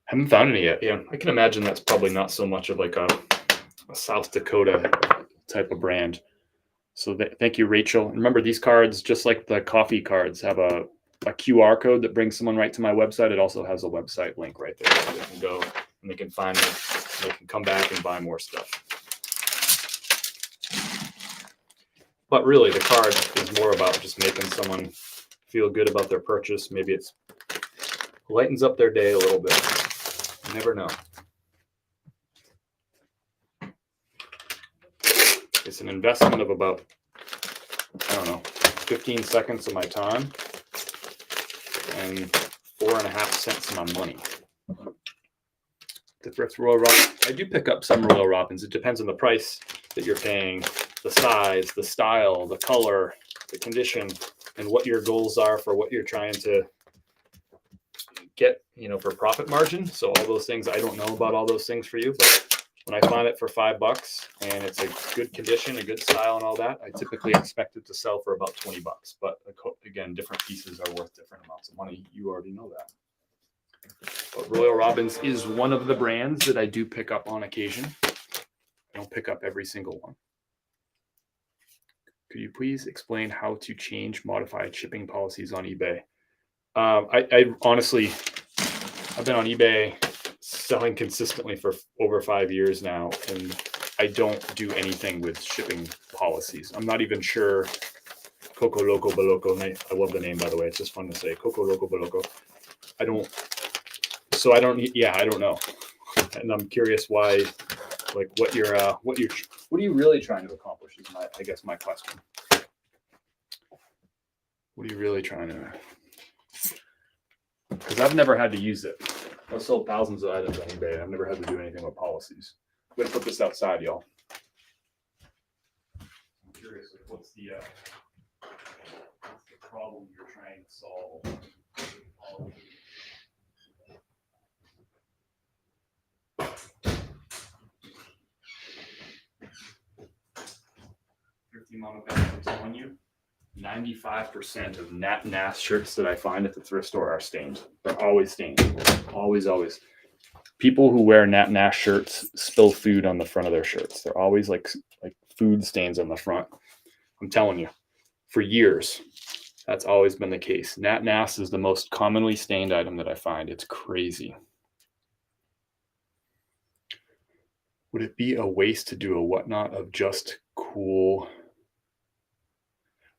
Haven't found any yet. Yeah, I can imagine that's probably not so much of like a South Dakota type of brand. So thank you, Rachel. Remember, these cards, just like the coffee cards, have a QR code that brings someone right to my website. It also has a website link right there. So they can go and they can find me. They can come back and buy more stuff. But really, the card is more about just making someone feel good about their purchase. Maybe it lightens up their day a little bit. You never know. It's an investment of about, 15 seconds of my time and 4.5 cents of my money. The thrift Royal Robin, I do pick up some Royal Robins. It depends on the price that you're paying, the size, the style, the color, the condition, and what your goals are for what you're trying to get, for profit margin. So all those things, I don't know about all those things for you, but when I find it for $5 and it's a good condition, a good style and all that, I typically expect it to sell for about $20. But again, different pieces are worth different amounts of money. You already know that. But Royal Robins is one of the brands that I do pick up on occasion. I don't pick up every single one. Could you please explain how to change modified shipping policies on eBay? I honestly, I've been on eBay selling consistently for over 5 years now, and I don't do anything with shipping policies. I'm not even sure. Coco Loco Baloco. I love the name, by the way. It's just fun to say. Coco Loco Baloco. I don't know. And I'm curious why, like, what are you really trying to accomplish is my question. What are you really trying to, because I've never had to use it. I've sold thousands of items on eBay. I've never had to do anything with policies. I'm gonna put this outside, y'all. I'm curious, like, what's the problem you're trying to solve? 50 Mama Beth, I'm telling you, 95% of Nat Nass shirts that I find at the thrift store are stained. They're always stained. Always, always. People who wear Nat Nass shirts spill food on the front of their shirts. They're always like food stains on the front. I'm telling you, for years, that's always been the case. Nat Nass is the most commonly stained item that I find. It's crazy. Would it be a waste to do a whatnot of just cool?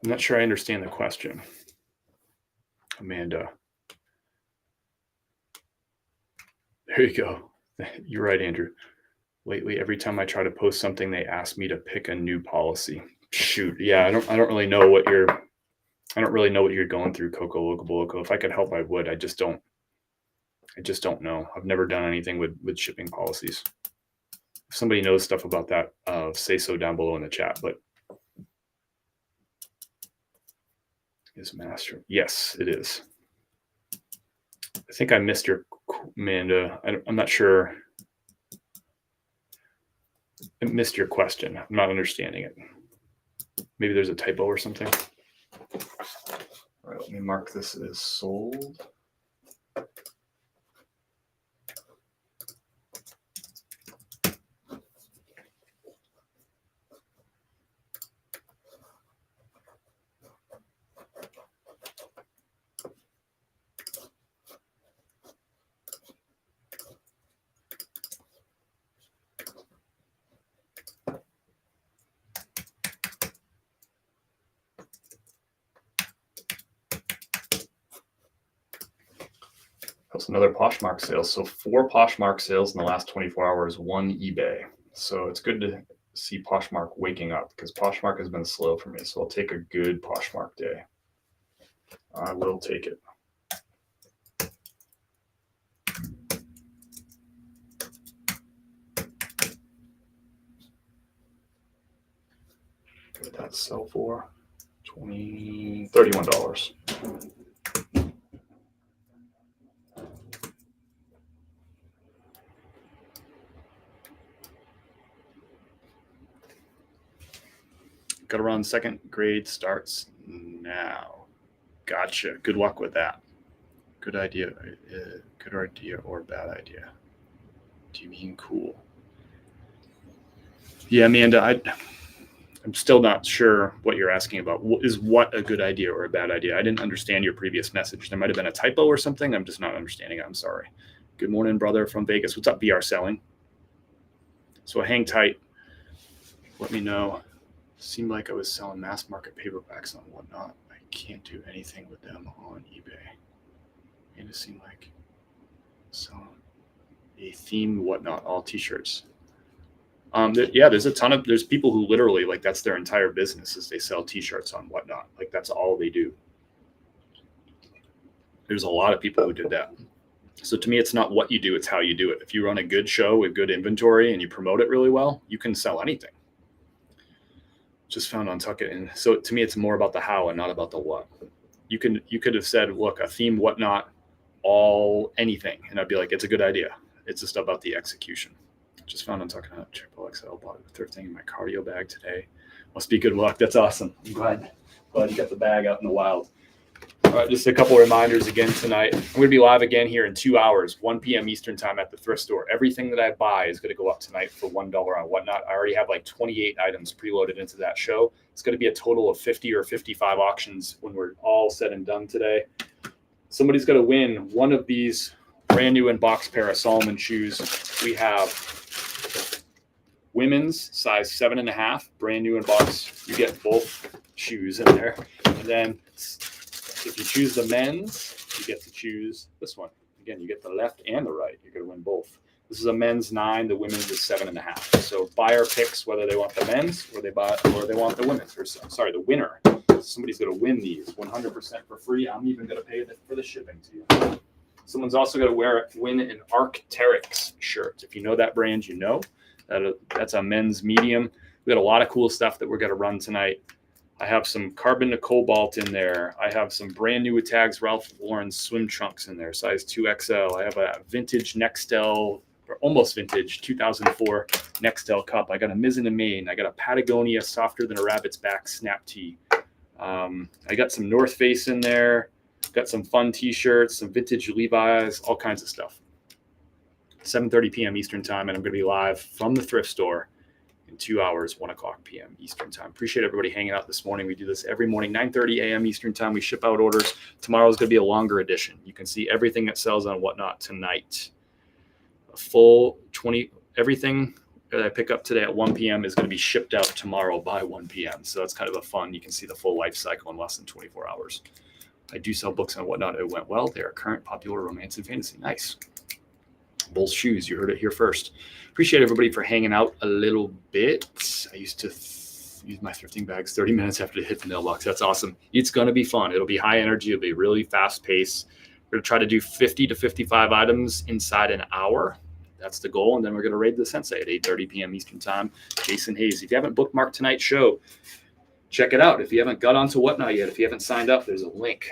I'm not sure I understand the question. Amanda. There you go. You're right, Andrew. Lately, every time I try to post something, they ask me to pick a new policy. Shoot. Yeah, I don't really know what you're going through, Coco Loco Loco. If I could help, I would. I just don't know. I've never done anything with shipping policies. If somebody knows stuff about that, say so down below in the chat. But is master? Yes, it is. I think I missed your, Amanda. I'm not sure. I missed your question. I'm not understanding it. Maybe there's a typo or something. All right, let me mark this as sold. That's another Poshmark sale. So 4 Poshmark sales in the last 24 hours, 1 eBay. So it's good to see Poshmark waking up because Poshmark has been slow for me. So I'll take a good Poshmark day. I will take it. What did that sell for? $31. Got to run second grade starts now. Gotcha. Good luck with that. Good idea. Good idea or bad idea? Do you mean cool? Yeah, Amanda, I'm still not sure what you're asking about. Is what a good idea or a bad idea? I didn't understand your previous message. There might have been a typo or something. I'm just not understanding it. I'm sorry. Good morning, brother from Vegas. What's up, BR Selling? So hang tight. Let me know. Seemed like I was selling mass market paperbacks on Whatnot. I can't do anything with them on eBay. And it seemed like selling a theme Whatnot, all t-shirts. Yeah, there's people who literally, like, that's their entire business is they sell t-shirts on Whatnot. Like, that's all they do. There's a lot of people who did that. So to me, it's not what you do, it's how you do it. If you run a good show with good inventory and you promote it really well, you can sell anything. Just found on Tucket. And so to me, it's more about the how and not about the what. You could have said, look, a theme Whatnot, all anything. And I'd be like, it's a good idea. It's just about the execution. Just found on Tucket on Triple XL, bought a thrifting in my cardio bag today. Must be good luck. That's awesome. I'm glad you got the bag out in the wild. All right, just a couple of reminders again tonight. I'm going to be live again here in 2 hours, 1 p.m. Eastern time at the thrift store. Everything that I buy is going to go up tonight for $1 on Whatnot. I already have like 28 items preloaded into that show. It's going to be a total of 50 or 55 auctions when we're all said and done today. Somebody's going to win one of these brand new in-box pair of Solomon shoes. We have women's size 7.5, brand new in box. You get both shoes in there. And then if you choose the men's, you get to choose this one. Again, you get the left and the right. You're going to win both. This is a men's 9. The women's is 7.5. So buyer picks whether they want the men's or they want the women's. Or sorry, the winner. Somebody's going to win these 100% for free. I'm even going to pay for the shipping to you. Someone's also going to win an Arc'teryx shirt. If you know that brand, you know. That's a men's medium. We got a lot of cool stuff that we're going to run tonight. I have some carbon to cobalt in there. I have some brand new with tags Ralph Lauren swim trunks in there, size 2XL. I have a vintage Nextel, or almost vintage, 2004 Nextel cup. I got a Mizzen and Main. I got a Patagonia softer than a rabbit's back snap tee. I got some North Face in there. Got some fun t-shirts, some vintage Levi's, all kinds of stuff. 7:30 p.m. Eastern time, and I'm going to be live from the thrift store in 2 hours, 1 o'clock p.m. Eastern time. Appreciate everybody hanging out this morning. We do this every morning, 9:30 a.m. Eastern time. We ship out orders. Tomorrow is going to be a longer edition. You can see everything that sells on Whatnot tonight. A full 20, everything that I pick up today at 1 p.m. is going to be shipped out tomorrow by 1 p.m. So that's kind of a fun. You can see the full life cycle in less than 24 hours. I do sell books on Whatnot. It went well. They are current, popular, romance, and fantasy. Nice. Bull's shoes. You heard it here first. Appreciate everybody for hanging out a little bit. I used to use my thrifting bags 30 minutes after it hit the mailbox. That's awesome. It's going to be fun. It'll be high energy. It'll be really fast paced. We're going to try to do 50 to 55 items inside an hour. That's the goal. And then we're going to raid the Sensei at 8:30 p.m. Eastern time. Jason Hayes. If you haven't bookmarked tonight's show, check it out. If you haven't got onto Whatnot yet, if you haven't signed up, there's a link.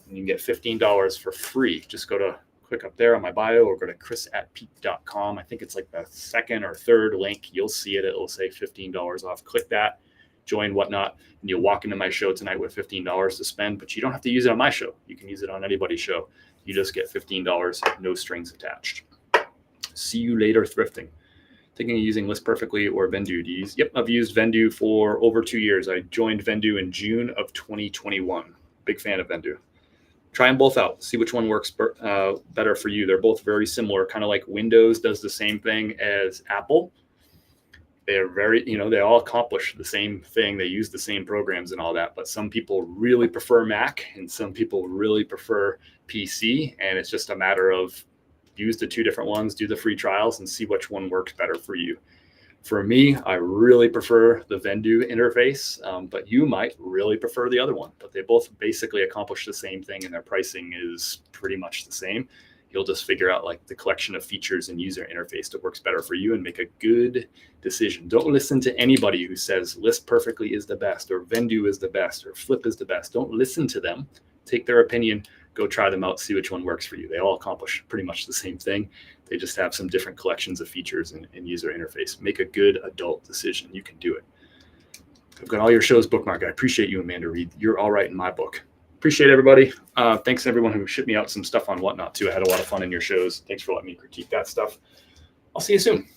And you can get $15 for free. Just click up there on my bio or go to chris@peak.com. I think it's like the second or third link. You'll see it. It'll say $15 off. Click that, join Whatnot, and you'll walk into my show tonight with $15 to spend. But you don't have to use it on my show. You can use it on anybody's show. You just get $15, no strings attached. See you later, thrifting. Thinking of using List Perfectly or Vendoo. Yep, I've used Vendoo for over 2 years. I joined Vendoo in June of 2021. Big fan of Vendoo. Try them both out. See which one works better for you. They're both very similar, kind of like Windows does the same thing as Apple. They're very, they all accomplish the same thing. They use the same programs and all that, but some people really prefer Mac and some people really prefer PC. And it's just a matter of use the two different ones, do the free trials and see which one works better for you. For me, I really prefer the Vendu interface, but you might really prefer the other one. But they both basically accomplish the same thing, and their pricing is pretty much the same. You'll just figure out like the collection of features and user interface that works better for you and make a good decision. Don't listen to anybody who says List Perfectly is the best, or Vendu is the best, or Flip is the best. Don't listen to them. Take their opinion, go try them out, see which one works for you. They all accomplish pretty much the same thing. They just have some different collections of features and user interface. Make a good adult decision. You can do it. I've got all your shows bookmarked. I appreciate you, Amanda Reed. You're all right in my book. Appreciate everybody. Thanks to everyone who shipped me out some stuff on Whatnot too. I had a lot of fun in your shows. Thanks for letting me critique that stuff. I'll see you soon.